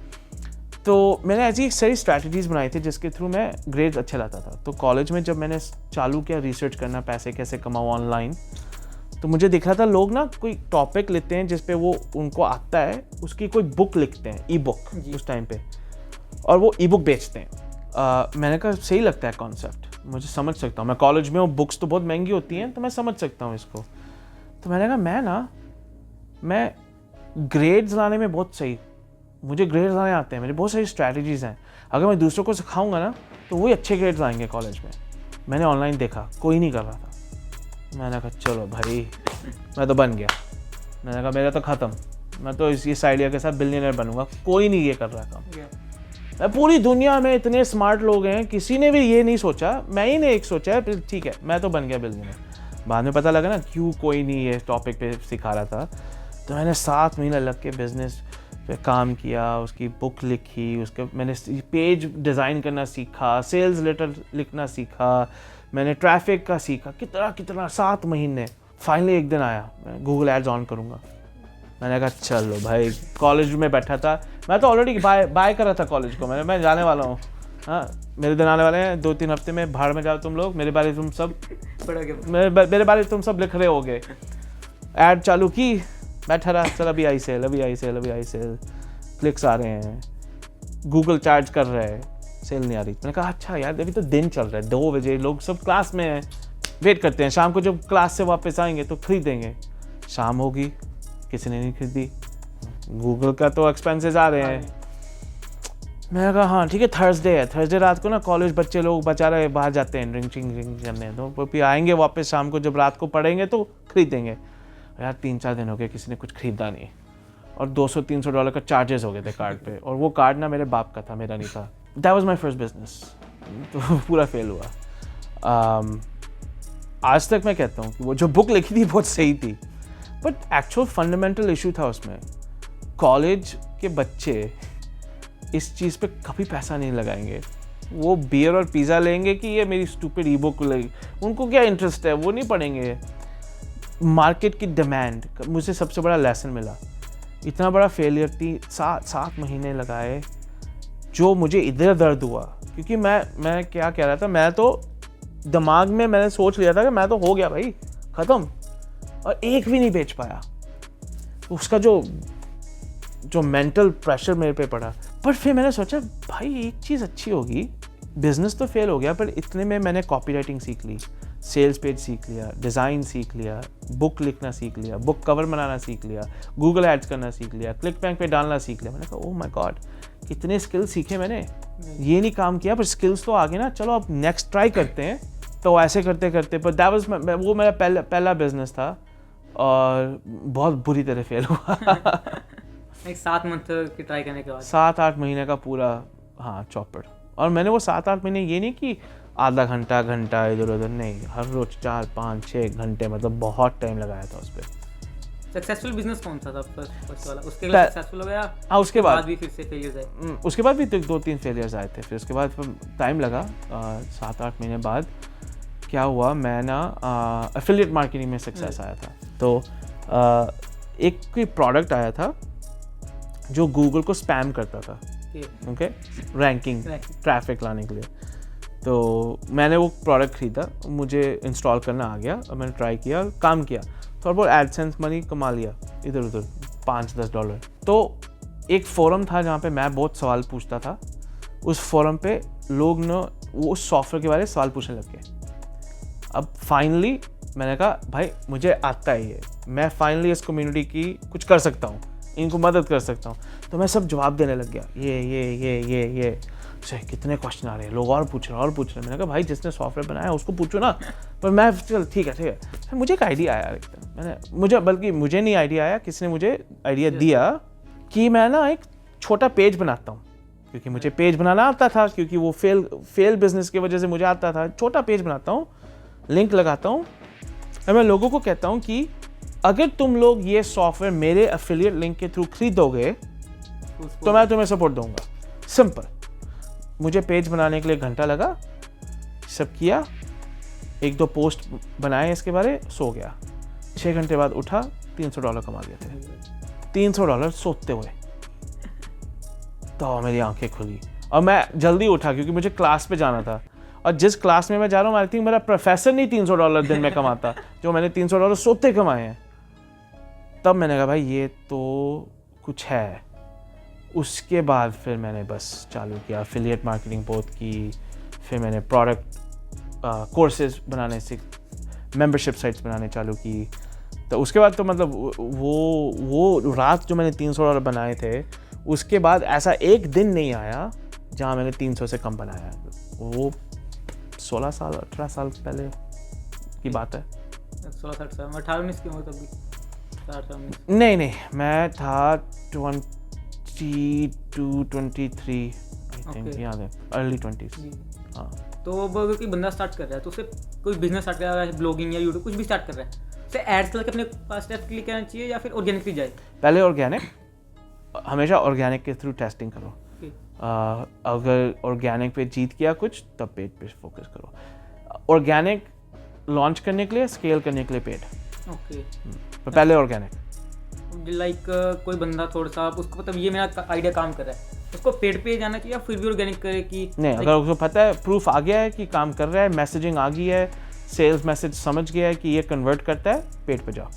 तो मैंने ऐसी सारी स्ट्रैटेजीज़ बनाई थी जिसके थ्रू मैं ग्रेड्स अच्छे लाता था। तो कॉलेज में जब मैंने चालू किया रिसर्च करना, पैसे कैसे कमाओ ऑनलाइन, तो मुझे दिख रहा था लोग ना कोई टॉपिक लेते हैं जिस पे वो उनको आता है, उसकी कोई बुक लिखते हैं, ई-बुक उस टाइम पे, और वो ई-बुक बेचते हैं। मैंने कहा सही लगता है कॉन्सेप्ट, मुझे समझ सकता हूँ, मैं कॉलेज में हूँ, बुक्स तो बहुत महंगी होती हैं, तो मैं समझ सकता हूँ इसको। तो मैंने कहा मैं ग्रेड्स लाने में बहुत सही, मुझे ग्रेड्स लाने आते हैं, मेरी बहुत सारी स्ट्रैटेजीज़ हैं, अगर मैं दूसरों को सिखाऊंगा ना तो वही अच्छे ग्रेड्स लाएंगे कॉलेज में। मैंने ऑनलाइन देखा कोई नहीं कर रहा था, मैंने कहा चलो भाई, मैं तो बन गया। मैंने कहा मेरा तो ख़त्म, मैं तो इस आइडिया के साथ बिलियनर बनूंगा, कोई नहीं ये कर रहा काम। पूरी दुनिया में इतने स्मार्ट लोग हैं, किसी ने भी ये नहीं सोचा, मैं ही ने एक सोचा है, ठीक है मैं तो बन गया बिलियनर। बाद में पता लगा ना क्यों कोई नहीं ये टॉपिक पे सिखा रहा था। तो मैंने 7 महीने लग के बिजनेस पे काम किया, उसकी बुक लिखी, उसके मैंने पेज डिज़ाइन करना सीखा, सेल्स लेटर लिखना सीखा, मैंने ट्रैफिक का सीखा, कितना 7 महीने। फाइनली एक दिन आया, मैं गूगल एड्स ऑन करूँगा। मैंने कहा चलो भाई, कॉलेज में बैठा था मैं, तो ऑलरेडी बाय कर रहा था कॉलेज को, मैं जाने वाला हूँ, हाँ मेरे दिन आने वाले हैं 2-3 हफ्ते में, बाहर में जाओ तुम लोग, मेरे बारे तुम सब मेरे बारे तुम सब लिख रहे होगे। ऐड चालू की, बैठा रहा, चल अभी आई सेल, क्लिक्स आ रहे हैं, गूगल चार्ज कर रहे हैं, सेल नहीं आ रही। मैंने कहा अच्छा यार अभी तो दिन चल रहा है, 2 बजे, लोग सब क्लास में हैं, वेट करते हैं, शाम को जब क्लास से वापस आएंगे तो खरीदेंगे। शाम होगी, किसी ने नहीं खरीदी, गूगल का तो एक्सपेंसेस आ रहे हैं। मैंने कहा हाँ ठीक है, थर्सडे रात को ना कॉलेज बच्चे लोग बेचारे बाहर जाते हैं ड्रिंकिंग करने, तो फिर आएंगे वापस शाम को, जब रात को पढ़ेंगे तो खरीदेंगे। यार 3-4 दिन हो गए किसी ने कुछ खरीदा नहीं, और $200-300 का चार्जेस हो गए थे कार्ड पे, और वो कार्ड ना मेरे बाप का था, मेरा नहीं था। That was my first business, तो पूरा फेल हुआ। आज तक मैं कहता हूँ कि वो जो बुक लिखी थी बहुत सही थी, बट एक्चुअल फंडामेंटल इशू था उसमें। कॉलेज के बच्चे इस चीज़ पे कभी पैसा नहीं लगाएंगे, वो बियर और पिज़्ज़ा लेंगे कि ये मेरी स्टूपिड ई बुक लेगी, उनको क्या इंटरेस्ट है, वो नहीं पढ़ेंगे। मार्केट की डिमांड, मुझे सबसे बड़ा लेसन मिला। इतना बड़ा फेलियर थी, 7 महीने लगाए, जो मुझे इधर दर्द हुआ, क्योंकि मैं क्या कह रहा था, मैं तो दिमाग में मैंने सोच लिया था कि मैं तो हो गया भाई, ख़त्म, और एक भी नहीं बेच पाया। उसका जो मेंटल प्रेशर मेरे पे पड़ा। पर फिर मैंने सोचा भाई एक चीज़ अच्छी होगी, बिजनेस तो फेल हो गया पर इतने में मैंने कॉपी राइटिंग सीख ली, सेल्स पेज सीख लिया, डिज़ाइन सीख लिया, बुक लिखना सीख लिया, बुक कवर बनाना सीख लिया, गूगल एड्स करना सीख लिया, क्लिक बैंक पे डालना सीख लिया। मैंने कहा ओह माय गॉड, कितने स्किल्स सीखे मैंने, ये नहीं काम किया पर स्किल्स तो आगे ना, चलो अब नेक्स्ट ट्राई करते हैं। तो ऐसे करते करते, पर दैट वाज वो मेरा पहला बिजनेस था, और बहुत बुरी तरह फेल हुआ। एक 7 मंथ की ट्राई करने के बाद 7-8 महीने का पूरा, हाँ चौपड़। और मैंने वो 7-8 महीने, ये नहीं कि आधा घंटा इधर उधर, नहीं, हर रोज 4-5-6 घंटे, मतलब बहुत टाइम लगाया था उस पर। सक्सेसफुल बिजनेस कौन सा था फर्स्ट वाला? उसके लिए सक्सेसफुल हो गया? हाँ, उसके बाद भी फिर से फेलियर्स आए? उसके बाद भी 2-3 फेलियर्स आए थे, फिर उसके बाद टाइम लगा, 7-8 महीने बाद क्या हुआ, मैं ना एफिलिएट मार्केटिंग में सक्सेस आया था। तो एक कोई प्रोडक्ट आया था जो गूगल को स्पैम करता था, ओके, रैंकिंग ट्रैफिक लाने के लिए। तो मैंने वो प्रोडक्ट ख़रीदा, मुझे इंस्टॉल करना आ गया और मैंने ट्राई किया और काम किया, थोड़ा बहुत एडसेंस मनी कमा लिया इधर उधर $5-10। तो एक फोरम था जहाँ पे मैं बहुत सवाल पूछता था, उस फोरम पे लोग न वो उस सॉफ्टवेयर के बारे में सवाल पूछने लग गए। अब फाइनली मैंने कहा भाई मुझे आता है ये, मैं फाइनली इस कम्युनिटी की कुछ कर सकता हूँ, इनको मदद कर सकता हूँ। तो मैं सब जवाब देने लग गया, ये कितने क्वेश्चन आ रहे हैं, लोग और पूछ रहे हैं। मैंने कहा भाई जिसने सॉफ्टवेयर बनाया उसको पूछो ना। पर मैं चल ठीक है फिर मुझे एक आइडिया आया एकदम, मुझे नहीं आइडिया आया, किसी ने मुझे आइडिया दिया कि मैं ना एक छोटा पेज बनाता हूँ, क्योंकि मुझे पेज बनाना आता था, क्योंकि वो फेल बिजनेस की वजह से मुझे आता था। छोटा पेज बनाता हूँ, लिंक लगाता हूँ और मैं लोगों को कहता हूँ कि अगर तुम लोग ये सॉफ्टवेयर मेरे एफिलिएट लिंक के थ्रू खरीदोगे तो मैं तुम्हें सपोर्ट दूंगा। सिंपल। मुझे पेज बनाने के लिए घंटा लगा, सब किया, 1-2 पोस्ट बनाए इसके बारे, सो गया। 6 घंटे बाद उठा, $300 कमा लिए थे। $300 सोते हुए। तो मेरी आंखें खुली और मैं जल्दी उठा क्योंकि मुझे क्लास पे जाना था, और जिस क्लास में मैं जा रहा हूँ आई थिंक मेरा प्रोफेसर नहीं $300 दिन में कमाता जो मैंने $300 सोते कमाए हैं। तब मैंने कहा भाई ये तो कुछ है। उसके बाद फिर मैंने बस चालू किया, एफिलिएट मार्केटिंग बहुत की, फिर मैंने प्रोडक्ट कोर्सेज बनाने से मेंबरशिप साइट्स बनाने चालू की। तो उसके बाद तो मतलब वो रात जो मैंने $300 बनाए थे, उसके बाद ऐसा एक दिन नहीं आया जहाँ मैंने 300 से कम बनाया। वो 16 साल 18 साल पहले की बात है। 16-17 साल, 18-19 की उम्र तब भी। नहीं, मैं था 22-23 आई थिंक, याद है, अर्ली 20s। हाँ। तो अब अगर कोई बंदा स्टार्ट कर रहा है तो उसे कोई बिजनेस स्टार्ट कर रहा है, ब्लॉगिंग या यूट्यूब कुछ भी स्टार्ट कर रहा है, उसे एड्स करके अपने पास स्टेप क्लिक करना चाहिए या फिर ऑर्गेनिकली जाए? पहले ऑर्गेनिक, हमेशा ऑर्गेनिक के थ्रू टेस्टिंग करो। अगर ऑर्गेनिक पे जीत गया कुछ तब पेड पे फोकस करो। ऑर्गेनिक लॉन्च करने के लिए, स्केल करने के लिए पेड। ओके। तो पहले ऑर्गेनिक। लाइक कोई बंदा थोड़ा सा उसको मतलब ये मेरा आइडिया काम कर रहा है, उसको पेड पे जाना चाहिए या फिर भी ऑर्गेनिक करे कि नहीं? अगर उसको पता है, प्रूफ आ गया है कि काम कर रहा है, मैसेजिंग आ गई है, सेल्स मैसेज समझ गया है कि ये कन्वर्ट करता है, पेड पे जाओ।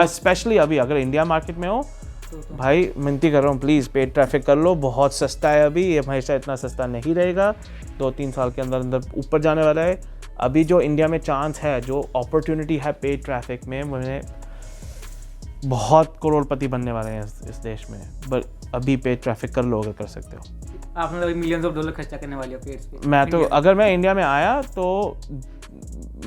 स्पेशली अभी अगर इंडिया मार्केट में हो तो भाई मिनती कर रहा हूँ, प्लीज़ पेड ट्रैफिक कर लो। बहुत सस्ता है अभी, ये हमेशा इतना सस्ता नहीं रहेगा, 2-3 साल के अंदर ऊपर जाने वाला है। अभी जो इंडिया में चांस है, जो अपॉर्चुनिटी है पेड ट्रैफिक में, मैंने बहुत करोड़पति बनने वाले हैं इस देश में। बट अभी पेड ट्रैफिक कर लो अगर कर सकते हो। आप मतलब मिलियंस ऑफ डॉलर खर्चा करने वाले हो पेड्स पे? मैं तो अगर मैं इंडिया में आया तो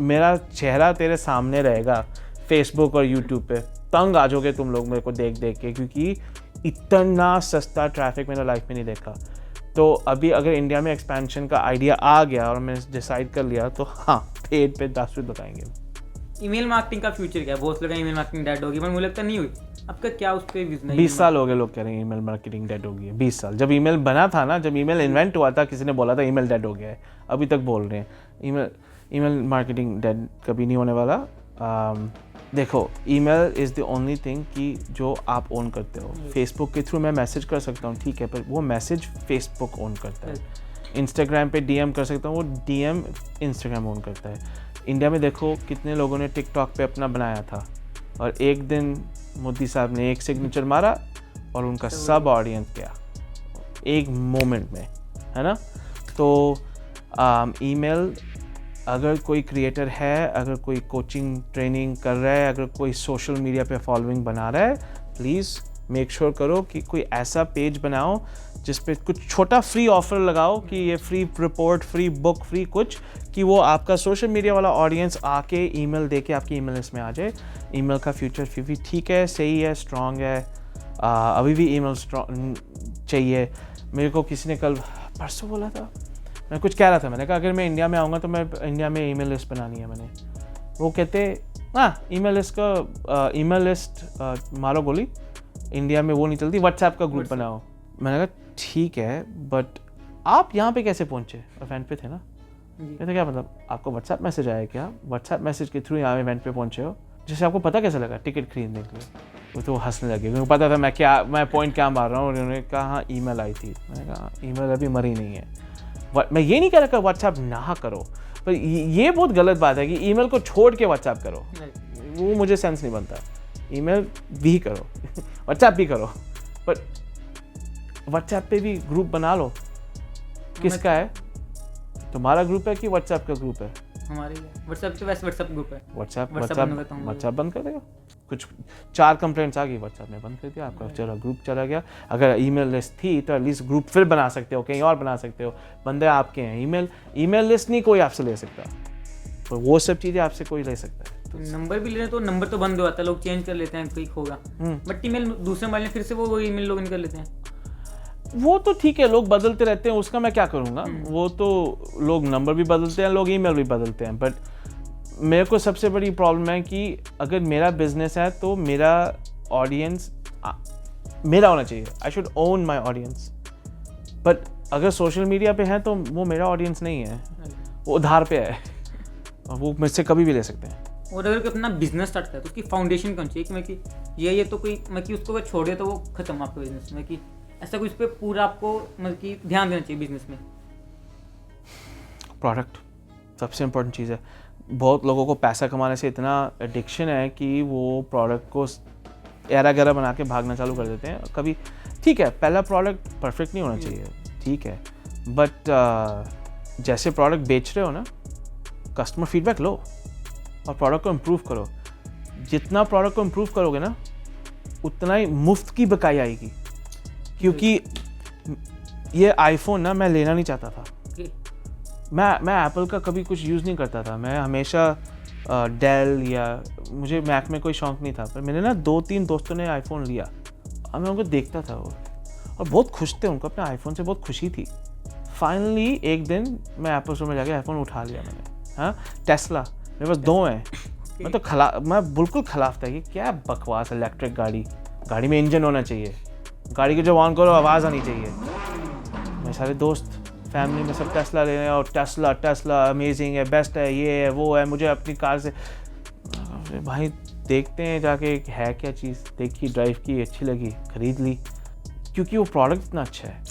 मेरा चेहरा तेरे सामने रहेगा फेसबुक और यूट्यूब पे, तंग आ जाओगे तुम लोग मेरे को देख के, क्योंकि इतना सस्ता ट्रैफिक मैंने लाइफ में नहीं देखा। तो अभी अगर इंडिया में एक्सपेंशन का आइडिया आ गया और मैंने डिसाइड कर लिया तो हाँ, पेड पे 10 बताएंगे। ईमेल मार्केटिंग का फ्यूचर क्या है? बहुत लोग ईमेल मार्केटिंग डेड होगी, पर मुझे लगता नहीं हुई। आपका क्या उस पर विजन है? 20 साल हो गए लोग कह रहे हैं ईमेल मार्केटिंग डेड हो गई है। 20 साल, जब ईमेल बना था ना, जब ईमेल इन्वेंट हुआ था, किसी ने बोला था ईमेल डेड हो गया है, अभी तक बोल रहे हैं ईमेल मार्केटिंग डेड कभी नहीं होने वाला। देखो, email is the only thing कि जो आप ओन करते हो। फेसबुक के थ्रू मैं मैसेज कर सकता हूँ, ठीक है, पर वो मैसेज फेसबुक ओन करता है। इंस्टाग्राम पे डीएम कर सकता हूँ, वो डीएम इंस्टाग्राम ओन करता है। इंडिया में देखो कितने लोगों ने टिकटॉक पे अपना बनाया था, और एक दिन मोदी साहब ने एक सिग्नेचर मारा और उनका सब ऑडियंस गया एक मोमेंट में, है ना। तो ईमेल, अगर कोई क्रिएटर है, अगर कोई कोचिंग ट्रेनिंग कर रहा है, अगर कोई सोशल मीडिया पे फॉलोइंग बना रहा है, प्लीज़ मेक श्योर करो कि कोई ऐसा पेज बनाओ जिस पे कुछ छोटा फ्री ऑफर लगाओ कि ये free report, free book, free कुछ, कि वो आपका सोशल मीडिया वाला ऑडियंस आके ईमेल दे के आपकी ईमेल लिस्ट में आ जाए। ईमेल का फ्यूचर फिर भी ठीक है, सही है, स्ट्रॉन्ग है। अभी भी ईमेल स्ट्रॉन्ग चाहिए। मेरे को किसी ने कल परसों बोला था, मैं कुछ कह रहा था, मैंने कहा अगर मैं इंडिया में आऊँगा तो मैं इंडिया में ईमेल लिस्ट बनानी है मैंने। वो कहते हाँ, ईमेल लिस्ट मारो गोली, इंडिया में वो नहीं चलती, व्हाट्सएप का ग्रुप बनाओ। मैंने कहा ठीक है, बट आप यहाँ पे कैसे पहुँचे? इवेंट पे थे ना, कहते क्या मतलब आपको व्हाट्सएप मैसेज आया क्या, व्हाट्सएप मैसेज के थ्रू यहाँ इवेंट पे पहुंचे हो, जैसे आपको पता कैसे लगा टिकट खरीदने के लिए। वो तो हंसने लगे, उनको पता था मैं पॉइंट क्या मार रहा हूँ। उन्होंने कहा हाँ ईमेल आई थी। मैंने कहा ईमेल अभी मरी नहीं है। मैं ये नहीं कह रहा कि व्हाट्सएप ना करो, पर ये बहुत गलत बात है कि ईमेल को छोड़ के व्हाट्सएप करो, वो मुझे सेंस नहीं बनता। ईमेल भी करो व्हाट्सएप भी करो, पर व्हाट्सएप पे भी ग्रुप बना लो। किसका है, तुम्हारा ग्रुप है कि व्हाट्सएप का ग्रुप है? हमारे व्हाट्सएप पे वैसे व्हाट्सएप ग्रुप है। व्हाट्सएप बंद कर देगा। कुछ 4 कंप्लेंट्स आ गई, व्हाट्सएप ने बंद कर दिया आपका, चलो ग्रुप चला गया। अगर ईमेल लिस्ट थी तो एटलीस्ट ग्रुप फिर बना सकते हो, कहीं और बना सकते हो, बंदे आपके हैं। ईमेल लिस्ट नहीं कोई आपसे ले सकता, तो वो सब चीज़ें आपसे कोई ले सकता है। तो नंबर भी ले रहे तो नंबर तो बंद हो जाता है, लोग चेंज कर लेते हैं, कोई होगा। बट ईमेल दूसरे मोबाइल में फिर से वो ईमेल लॉगिन कर लेते हैं। वो तो ठीक है, लोग बदलते रहते हैं, उसका मैं क्या करूँगा। वो तो लोग नंबर भी बदलते हैं, लोग ईमेल भी बदलते हैं। बट मेरे को सबसे बड़ी प्रॉब्लम है कि अगर मेरा बिजनेस है तो मेरा ऑडियंस मेरा होना चाहिए। I should own my audience. But अगर सोशल मीडिया पे है तो वो मेरा ऑडियंस नहीं है, वो उधार पे है और वो मुझसे कभी भी ले सकते हैं। और अगर कोई अपना बिजनेस स्टार्ट करता है तो उसकी फाउंडेशन कौन चाहिए कि मैं कि ये तो कोई मैं कि उसको अगर छोड़ दे तो वो खत्म आपके बिजनेस में, कि ऐसा कुछ पे पूरा आपको मतलब कि ध्यान देना चाहिए बिजनेस में। प्रोडक्ट सबसे इम्पोर्टेंट चीज़ है। बहुत लोगों को पैसा कमाने से इतना एडिक्शन है कि वो प्रोडक्ट को एरा गैरा बना के भागना चालू कर देते हैं। कभी ठीक है, पहला प्रोडक्ट परफेक्ट नहीं होना चाहिए, ठीक है, बट जैसे प्रोडक्ट बेच रहे हो ना, कस्टमर फीडबैक लो और प्रोडक्ट को इम्प्रूव करो। जितना प्रोडक्ट को इम्प्रूव करोगे ना, उतना ही मुफ्त की बकाई आएगी। क्योंकि ये आईफोन ना मैं लेना नहीं चाहता था। मैं एप्पल का कभी कुछ यूज़ नहीं करता था। मैं हमेशा डेल या मुझे मैक में कोई शौक नहीं था। पर मैंने ना 2-3 दोस्तों ने आईफोन लिया और मैं उनको देखता था वो, और बहुत खुश थे, उनको अपने आईफोन से बहुत खुशी थी। फाइनली एक दिन मैं एप्पल स्टोर में जाके आईफोन उठा लिया मैंने। हाँ, टेस्ला मेरे पास 2 हैं। मैं बिल्कुल खिलाफ था कि क्या बकवास इलेक्ट्रिक गाड़ी में इंजन होना चाहिए, गाड़ी को जब ऑन करो आवाज़ आनी चाहिए। मेरे सारे दोस्त फैमिली में सब टेस्ला ले रहे हैं और टेस्ला अमेजिंग है, बेस्ट है, ये है वो है। मुझे अपनी कार से भाई देखते हैं जाके है क्या चीज़, देखी, ड्राइव की, अच्छी लगी, खरीद ली, क्योंकि वो प्रोडक्ट इतना अच्छा है।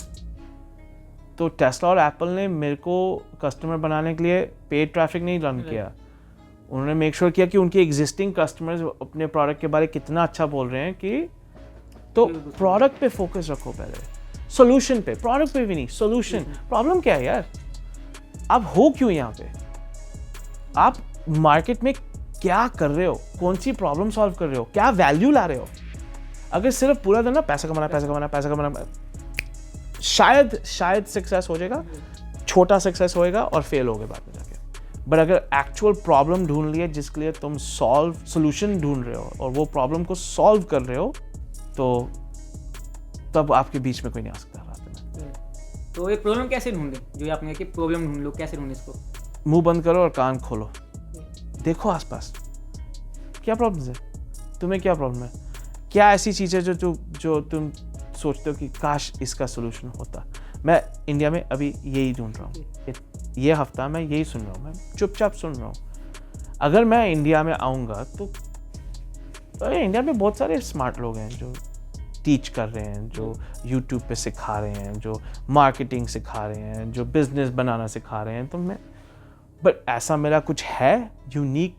तो टेस्ला और एप्पल ने मेरे को कस्टमर बनाने के लिए पेड ट्रैफिक नहीं रन किया। उन्होंने मेक श्योर किया कि उनके एग्जिस्टिंग कस्टमर्स अपने प्रोडक्ट के बारे में कितना अच्छा बोल रहे हैं, कि तो प्रोडक्ट पे फोकस रखो पहले, सोल्यूशन पे, प्रोडक्ट पे भी नहीं, सोल्यूशन। प्रॉब्लम क्या है यार, आप हो क्यों यहाँ पे, आप मार्केट में क्या कर रहे हो, कौन सी प्रॉब्लम सॉल्व कर रहे हो, क्या वैल्यू ला रहे हो। अगर सिर्फ पूरा दिन ना पैसा कमाना, शायद सक्सेस हो जाएगा, छोटा सक्सेस होएगा और फेल होगे बाद में जाके। बट अगर एक्चुअल प्रॉब्लम ढूंढ लिया जिसके लिए तुम सोल्यूशन ढूंढ रहे हो और वो प्रॉब्लम को सॉल्व कर रहे हो, तो तब आपके बीच में कोई नहीं आ सकता रास्ते में। तो ये प्रॉब्लम कैसे ढूंढे, जो आपने कि प्रॉब्लम ढूंढ लो, कैसे ढूंढे इसको? मुंह बंद करो और कान खोलो, देखो आसपास क्या प्रॉब्लम है, तुम्हें क्या प्रॉब्लम है, क्या ऐसी चीज़ है जो तुम सोचते हो कि काश इसका सोल्यूशन होता। मैं इंडिया में अभी यही ढूंढ रहा हूँ, ये हफ्ता मैं यही सुन रहा हूँ, मैं चुपचाप सुन रहा हूँ। अगर मैं इंडिया में आऊँगा तो इंडिया में बहुत सारे स्मार्ट लोग हैं जो टीच कर रहे हैं, जो यूट्यूब पे सिखा रहे हैं, जो मार्केटिंग सिखा रहे हैं, जो बिजनेस बनाना सिखा रहे हैं। तो मैं बट ऐसा मेरा कुछ है यूनिक,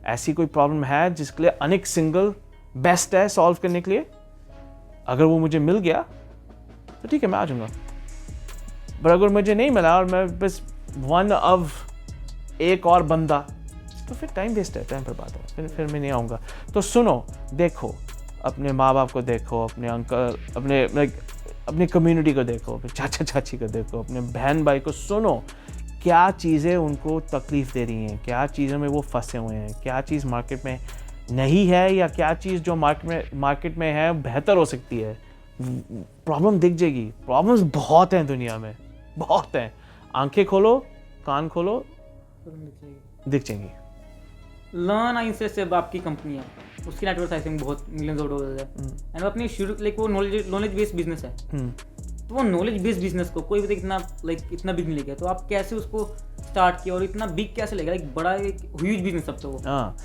ऐसी कोई प्रॉब्लम है जिसके लिए अनेक सिंगल बेस्ट है सॉल्व करने के लिए, अगर वो मुझे मिल गया तो ठीक है मैं आ जाऊँगा। बट अगर मुझे नहीं मिला और मैं बस वन ऑफ एक और बंदा, तो फिर टाइम वेस्ट है, टाइम पर बात है, फिर मैं नहीं आऊँगा। तो सुनो, देखो, अपने माँ बाप को देखो, अपने अंकल, अपनी कम्युनिटी को देखो, अपने चाचा चाची को देखो, अपने बहन भाई को सुनो, क्या चीज़ें उनको तकलीफ़ दे रही हैं, क्या चीज़ों में वो फंसे हुए हैं, क्या चीज़ मार्केट में नहीं है या क्या चीज़ जो मार्केट में है बेहतर हो सकती है। प्रॉब्लम दिख जाएगी, प्रॉब्लम्स बहुत हैं दुनिया में, बहुत हैं। आंखें खोलो, कान खोलो, दिख जाएंगी। लर्न आई से अब आपकी कंपनी है, उसकी एडवर्टाइजिंग बहुत मिलियंस ऑफ डॉलर्स है, एंड अपनी शुरू लाइक वो नॉलेज बेस्ड बिजनेस है। तो वो नॉलेज बेस्ड बिजनेस को कोई भी इतना बिग नहीं लेगा, तो आप कैसे उसको स्टार्ट किया और इतना बिग कैसे लगा, एक बड़ा एक ह्यूज बिजनेस अब तो वो। हाँ,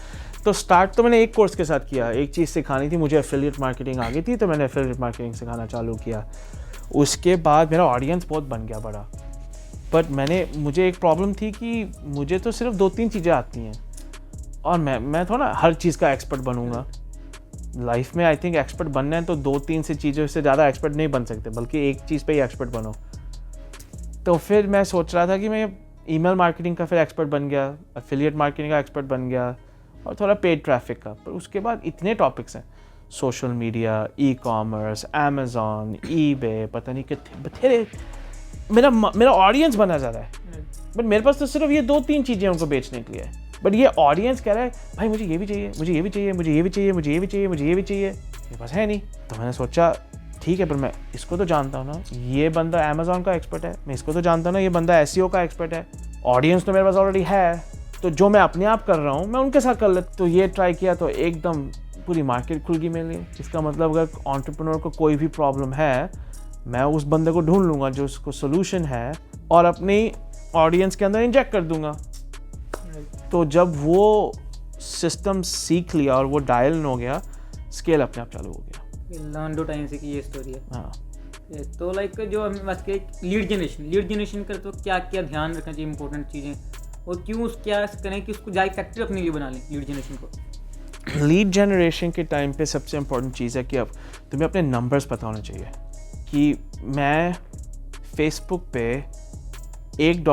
तो स्टार्ट तो मैंने एक कोर्स के साथ किया, एक चीज़ सिखानी थी मुझे, एफिलिएट मार्केटिंग आ गई थी तो मैंने एफिलिएट मार्केटिंग सिखाना चालू किया। उसके बाद मेरा ऑडियंस बहुत बन गया बड़ा, बट मुझे एक प्रॉब्लम थी कि मुझे तो सिर्फ 2-3 चीज़ें आती हैं और मैं थोड़ा हर चीज़ का एक्सपर्ट बनूंगा लाइफ में। आई थिंक एक्सपर्ट बनना है तो 2-3 से चीज़ों से ज़्यादा एक्सपर्ट नहीं बन सकते, बल्कि एक चीज़ पे ही एक्सपर्ट बनो। तो फिर मैं सोच रहा था कि मैं ईमेल मार्केटिंग का फिर एक्सपर्ट बन गया, एफिलिएट मार्केटिंग का एक्सपर्ट बन गया और थोड़ा पेड ट्रैफिक का। पर उसके बाद इतने टॉपिक्स हैं, social media, e commerce, Amazon, eBay, पता नहीं कितने बथेरे। मेरा ऑडियंस बना जा रहा है, बट मेरे पास तो सिर्फ ये 2-3 चीज़ें उनको बेचने के लिए है। बट ये ऑडियंस कह रहा है भाई मुझे ये भी चाहिए, मुझे ये भी चाहिए, मुझे ये भी चाहिए, मुझे ये भी चाहिए, मुझे ये भी चाहिए, मेरे पास है नहीं। तो मैंने सोचा ठीक है, पर मैं इसको तो जानता हूँ ना, ये बंदा अमेज़ॉन का एक्सपर्ट है, मैं इसको तो जानता हूँ ना, ये बंदा एसईओ का एक्सपर्ट है, ऑडियंस तो मेरे पास ऑलरेडी है, तो जो मैं अपने आप कर रहा हूँ मैं उनके साथ कर लेता। तो ये ट्राई किया तो एकदम पूरी मार्केट खुल गई मेरे लिए। इसका मतलब अगर एंटरप्रेन्योर को कोई भी प्रॉब्लम है, मैं उस बंदे को ढूंढ लूँगा जो उसको सोल्यूशन है और अपनी ऑडियंस के अंदर इंजेक्ट कर दूंगा। तो जब वो सिस्टम सीख लिया और वो डायल हो गया, स्केल अपने आप चालू हो गया। लर्न टाइम से की ये स्टोरी है। हाँ, तो लाइक जो हम बात करें लीड जनरेशन कर, तो क्या क्या ध्यान रखना चाहिए इंपॉर्टेंट चीज़ें, और क्यों क्या करें कि उसको ज़्यादा फैक्टर अपने लिए बना लें लीड जनरेशन को। लीड जनरेशन के टाइम पे सबसे इम्पोर्टेंट चीज़ है कि अब तुम्हें अपने नंबर्स पता होने चाहिए कि मैं फेसबुक पे $1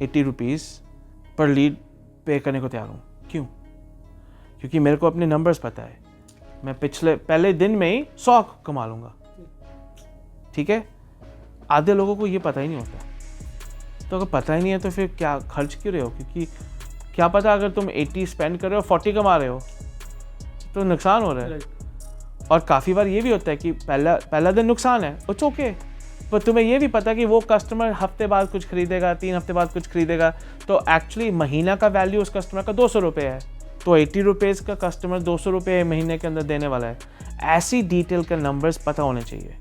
₹80 पर लीड पे करने को तैयार हूँ। क्यों? क्योंकि मेरे को अपने नंबर्स पता है, मैं पहले दिन में ही 100 कमा लूँगा। ठीक है, आधे लोगों को ये पता ही नहीं होता। तो अगर पता ही नहीं है तो फिर क्या खर्च क्यों रहे हो? क्योंकि क्या पता अगर तुम 80 स्पेंड कर रहे हो 40 कमा रहे हो तो नुकसान हो रहा है। और काफ़ी बार ये भी होता है कि पहला दिन नुकसान है, इट्स ओके, पर तुम्हें ये भी पता कि वो कस्टमर हफ्ते बाद कुछ खरीदेगा, 3 हफ्ते बाद कुछ खरीदेगा, तो एक्चुअली महीना का वैल्यू उस कस्टमर का ₹200 है, तो ₹80 का कस्टमर ₹200 महीने के अंदर देने वाला है। ऐसी डिटेल के नंबर्स पता होने चाहिए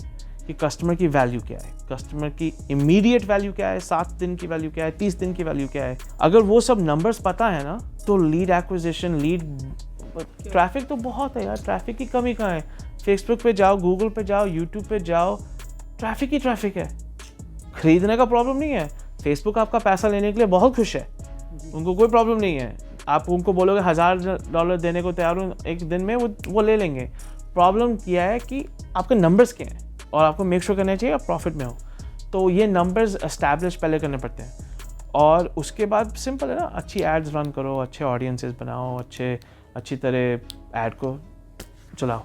कि कस्टमर की वैल्यू क्या है, कस्टमर की इमीडिएट वैल्यू क्या है, 7 दिन की वैल्यू क्या है, 30 दिन की वैल्यू क्या है। अगर वो सब नंबर्स पता है ना, तो लीड एक्विजिशन, लीड ट्रैफिक तो बहुत है यार, ट्रैफिक की कमी कहाँ है? फेसबुक पे जाओ, गूगल पे जाओ, यूट्यूब पे जाओ, ट्रैफिक ही ट्रैफिक है। खरीदने का प्रॉब्लम नहीं है, फेसबुक आपका पैसा लेने के लिए बहुत खुश है, उनको कोई प्रॉब्लम नहीं है। आप उनको बोलोगे $1000 देने को तैयार हूँ एक दिन में, वो ले लेंगे। प्रॉब्लम क्या है कि आपके नंबर्स क्या हैं, और आपको मेक श्योर करना चाहिए आप प्रॉफिट में हो। तो ये नंबर्स एस्टैब्लिश पहले करने पड़ते हैं, और उसके बाद सिंपल है ना, अच्छी एड्स रन करो, अच्छे ऑडियंसेस बनाओ, अच्छी तरह ऐड को चलाओ।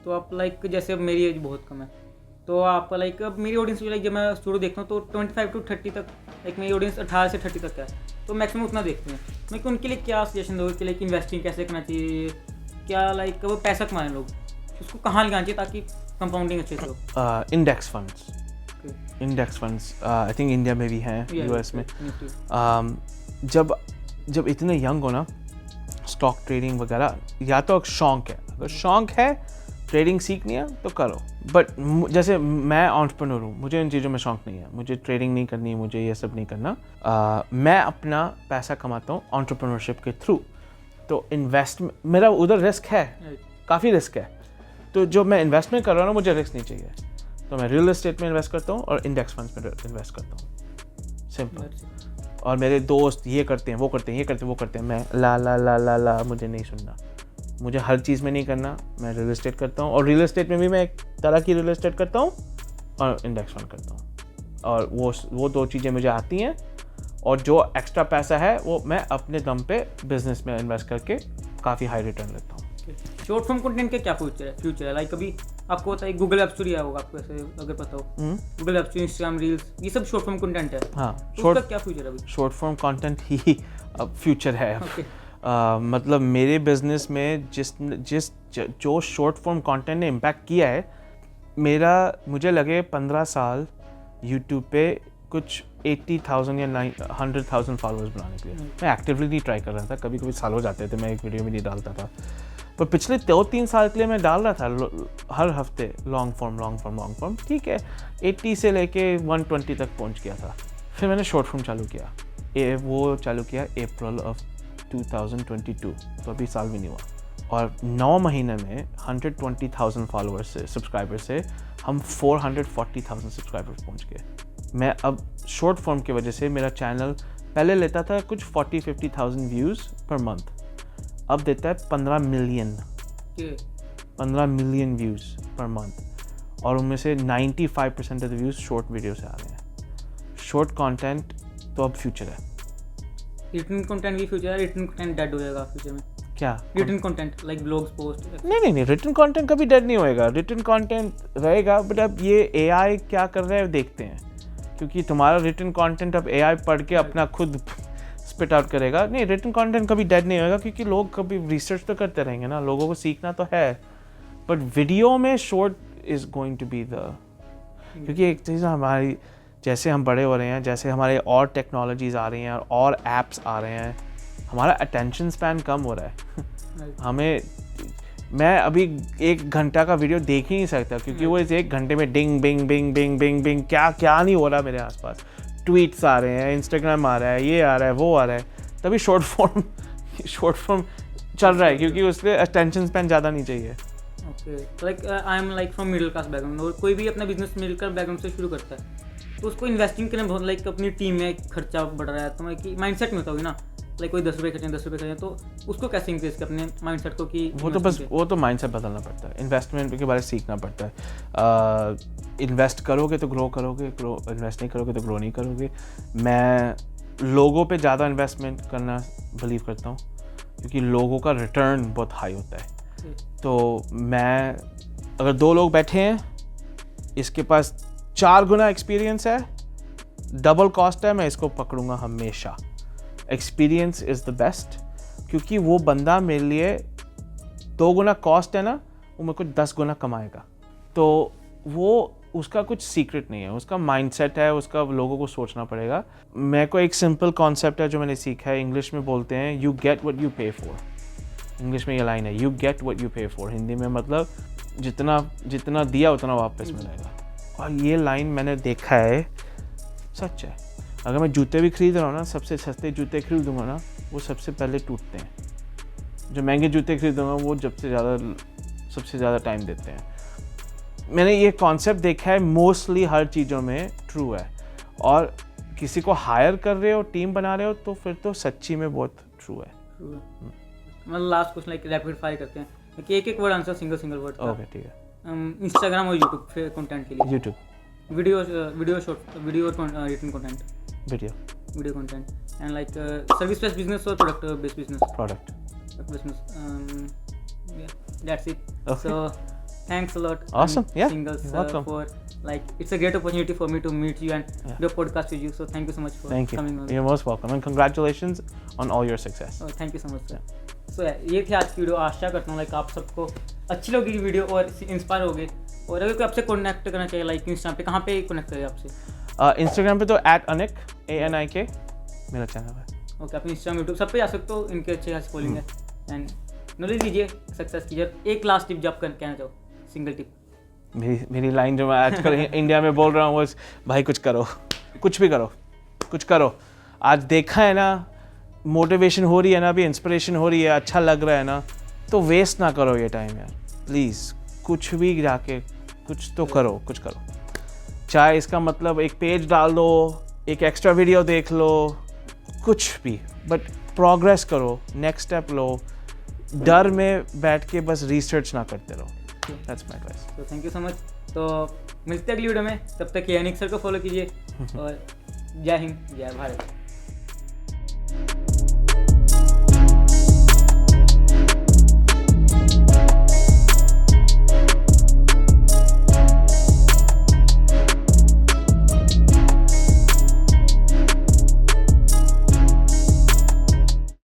तो आप लाइक जैसे अब मेरी एज बहुत कम है, तो आप लाइक अब मेरी ऑडियंस लाइक जब मैं स्टूडियो देखता हूँ तो 25 to 30 तक, लाइक मेरी ऑडियंस 18 से 30 तक है, तो मैक्सिमम उतना देखते हैं। मैं कि उनके लिए क्या सजेशन दोगे कि लाइक इन्वेस्टिंग कैसे करना चाहिए, क्या लाइक वो पैसा कमाएं लोग, उसको कहाँ लगाना चाहिए ताकि कंपाउंडिंग अच्छे से हो? Index funds I think India में भी हैं, यूएस में। जब इतने यंग हो ना, स्टॉक ट्रेडिंग वगैरह या तो शौक है, अगर शौक है ट्रेडिंग सीखनी है तो करो। बट जैसे मैं एंटरप्रेन्योर हूँ, मुझे इन चीज़ों में शौक नहीं है, मुझे ट्रेडिंग नहीं करनी, मुझे ये सब नहीं करना। मैं अपना पैसा कमाता हूँ एंटरप्रेन्योरशिप के थ्रू। तो इन्वेस्टमेंट मेरा उधर रिस्क है, काफ़ी रिस्क है, तो जो मैं इन्वेस्टमेंट कर रहा हूँ ना, मुझे रिस्क नहीं चाहिए, तो मैं रियल एस्टेट में इन्वेस्ट करता हूँ और इंडेक्स फंड्स में इन्वेस्ट करता हूँ, सिंपल। और मेरे दोस्त ये करते हैं, वो करते हैं, ये करते हैं, वो करते हैं, मैं ला मुझे नहीं सुनना, मुझे हर चीज़ में नहीं करना। मैं रियल एस्टेट करता हूँ, और रियल एस्टेट में भी मैं एक तरह की रियल एस्टेट करता हूँ और इंडेक्स फंड करता हूँ, और वो 2 चीज़ें मुझे आती हैं, और जो एक्स्ट्रा पैसा है वो मैं अपने दम पे बिजनेस में इन्वेस्ट करके काफ़ी हाई रिटर्न लेता हूँ। शॉर्ट फॉर्म कंटेंट का क्या फ्यूचर है? लाइक अभी आपको पता है गूगल ऐप स्टोरी आया होगा, आपको ऐसे अगर पता हो, Google app story, Instagram reels, ये सब शॉर्ट फॉर्म कंटेंट है। हाँ, तो उसका क्या फ्यूचर है अभी? शॉर्ट फॉर्म कंटेंट ही अब फ्यूचर है। मतलब मेरे बिजनेस में जो शॉर्ट फॉर्म कंटेंट ने इम्पैक्ट किया है, मुझे लगे 15 साल यूट्यूब पे कुछ 80,000 या 100,000 फॉलोअर्स बनाने के लिए मैं एक्टिवली ट्राई कर रहा था। कभी कभी साल हो जाते थे, मैं एक वीडियो में नहीं डालता था, पर पिछले 2-3 साल के लिए मैं डाल रहा था हर हफ्ते लॉन्ग फॉर्म। ठीक है, 80 से लेके 120 तक पहुंच गया था फिर मैंने शॉर्ट फिल्म चालू किया, वो चालू किया अप्रैल ऑफ 2022, तो अभी साल भी नहीं हुआ, और 9 महीने में 120,000 फॉलोअर्स से, सब्सक्राइबर से हम 440,000 सब्सक्राइबर्स पहुंच गए। मैं अब शॉर्ट फॉर्म की वजह से मेरा चैनल पहले लेता था कुछ 40-50,000 व्यूज़ पर मंथ, अब देता है 15 मिलियन व्यूज़ पर मंथ, और उनमें से 95% of the views short video से आ रहे हैं। शॉर्ट कंटेंट तो अब फ्यूचर है। रिटन कंटेंट भी फ्यूचर है, रिटन कंटेंट डेड हो जाएगा फ्यूचर में। क्या written content like blogs post? नहीं, रिटन कंटेंट कभी डेड नहीं होएगा, रिटन कंटेंट रहेगा, बट अब ये एआई क्या कर रहा है देखते हैं, क्योंकि तुम्हारा रिटन कंटेंट अब एआई पढ़ के अपना खुद स्पिट आउट करेगा। नहीं, रिटन कंटेंट कभी डेड नहीं होएगा, क्योंकि लोग कभी रिसर्च तो करते रहेंगे ना, लोगों को सीखना तो है, बट वीडियो में short is going to be the, क्योंकि एक चीज़ हमारी, जैसे हम बड़े हो रहे हैं, जैसे हमारे और टेक्नोलॉजीज़ आ रही हैं और ऐप्स आ रहे हैं, हमारा अटेंशन स्पैन कम हो रहा है। मैं अभी 1 घंटा का वीडियो देख ही नहीं सकता, क्योंकि वो इस 1 घंटे में डिंग बिंग बिंग बिंग बिंग बिंग क्या नहीं हो रहा मेरे आसपास, ट्वीट्स आ रहे हैं, इंस्टाग्राम आ रहा है, ये आ रहा है, वो आ रहा है, तभी शॉर्ट फॉर्म चल रहा है, क्योंकि उसके अटेंशन स्पैन ज़्यादा नहीं चाहिए। Okay, like I am like from middle class background, और कोई भी अपना बिजनेस मिडिल क्लास बैकग्राउंड से शुरू करता है, तो उसको इन्वेस्टिंग करने बहुत, लाइक अपनी टीम में खर्चा बढ़ रहा है, तो मैं कि माइंडसेट में होता होगी ना, लाइक कोई 10 रुपये खर्चें, तो उसको कैसे इंक्रीज कर अपने माइंडसेट को, कि वो तो माइंडसेट बदलना पड़ता है, इन्वेस्टमेंट के बारे में सीखना पड़ता है। इन्वेस्ट करोगे तो ग्रो करोगे, इन्वेस्ट नहीं करोगे तो ग्रो नहीं करोगे। मैं लोगों पे ज़्यादा इन्वेस्टमेंट करना बिलीव करता हूँ, क्योंकि लोगों का रिटर्न बहुत हाई होता है। तो मैं, अगर 2 लोग बैठे हैं, इसके पास 4 गुना एक्सपीरियंस है, डबल कॉस्ट है, मैं इसको पकड़ूंगा हमेशा। एक्सपीरियंस इज़ द बेस्ट, क्योंकि वो बंदा मेरे लिए 2 गुना कॉस्ट है ना, वो मेरे को 10 गुना कमाएगा। तो वो, उसका कुछ सीक्रेट नहीं है, उसका माइंडसेट है, उसका लोगों को सोचना पड़ेगा। मेरे को एक सिंपल कॉन्सेप्ट है जो मैंने सीखा है, इंग्लिश में बोलते हैं यू गेट व्हाट यू पे फॉर। इंग्लिश में ये लाइन है, यू गेट व्हाट यू पे फॉर, हिंदी में मतलब जितना दिया उतना वापस मिलेगा। और ये लाइन मैंने देखा है, सच है। अगर मैं जूते भी खरीद रहा हूँ ना, सबसे सस्ते जूते खरीदूँगा ना, वो सबसे पहले टूटते हैं। जो महंगे जूते खरीदूँगा वो सबसे ज़्यादा टाइम देते हैं। मैंने ये कॉन्सेप्ट देखा है, मोस्टली हर चीज़ों में ट्रू है। और किसी को हायर कर रहे हो, टीम बना रहे हो, तो फिर तो सच्ची में बहुत ट्रू है। मतलब last question like rapid fire करते हैं, एक word answer, single word. Okay, ठीक है। इंस्टाग्राम और यूट्यूब फिर कंटेंट के लिए? यूट्यूब। वीडियो शॉर्ट, वीडियो और written content? Video content. And like service based business और product based business? Product business. That's it. Okay. So thanks a lot. Awesome. Yeah. Singles, welcome. For like it's a great opportunity for me to meet you and do a podcast with you. So thank you so much for coming on. You're most welcome and congratulations on all your success. Oh, thank you so much, sir. So ये थी आज की video. आशा करता हूँ like आप सबको अच्छी लगी वीडियो और इंस्पायर हो गए। और अगर कोई आपसे कनेक्ट करना चाहिए, लाइक इंस्टाग्राम पे, कहाँ पे कनेक्ट करें आपसे? इंस्टाग्राम पे तो @anik ANIK मेरा चैनल है। ओके, आप इंस्टाग्राम यूट्यूब सब पे जा सकते हो, इनके अच्छे खास फॉलोइंग है। एंड नॉलेज लीजिए, सक्सेस कीजिए। एक लास्ट टिप जब कहना चाहो, सिंगल टिप। मेरी लाइन जो मैं आजकल इंडिया में बोल रहा हूँ वो, भाई कुछ करो, कुछ भी करो, कुछ करो। आज देखा है ना, मोटिवेशन हो रही है ना, अभी इंस्पिरेशन हो रही है, अच्छा लग रहा है ना, तो वेस्ट ना करो ये टाइम यार, प्लीज़। कुछ भी जाके कुछ तो करो, कुछ करो। चाहे इसका मतलब एक पेज डाल दो, एक एक्स्ट्रा वीडियो देख लो, कुछ भी, बट प्रोग्रेस करो, नेक्स्ट स्टेप लो। डर में बैठ के बस रिसर्च ना करते रहो। That's my advice. तो थैंक यू सो मच। तो मिलते हैं अगली वीडियो में, तब तक यानिक सर को फॉलो कीजिए और जय हिंद, जय भारत।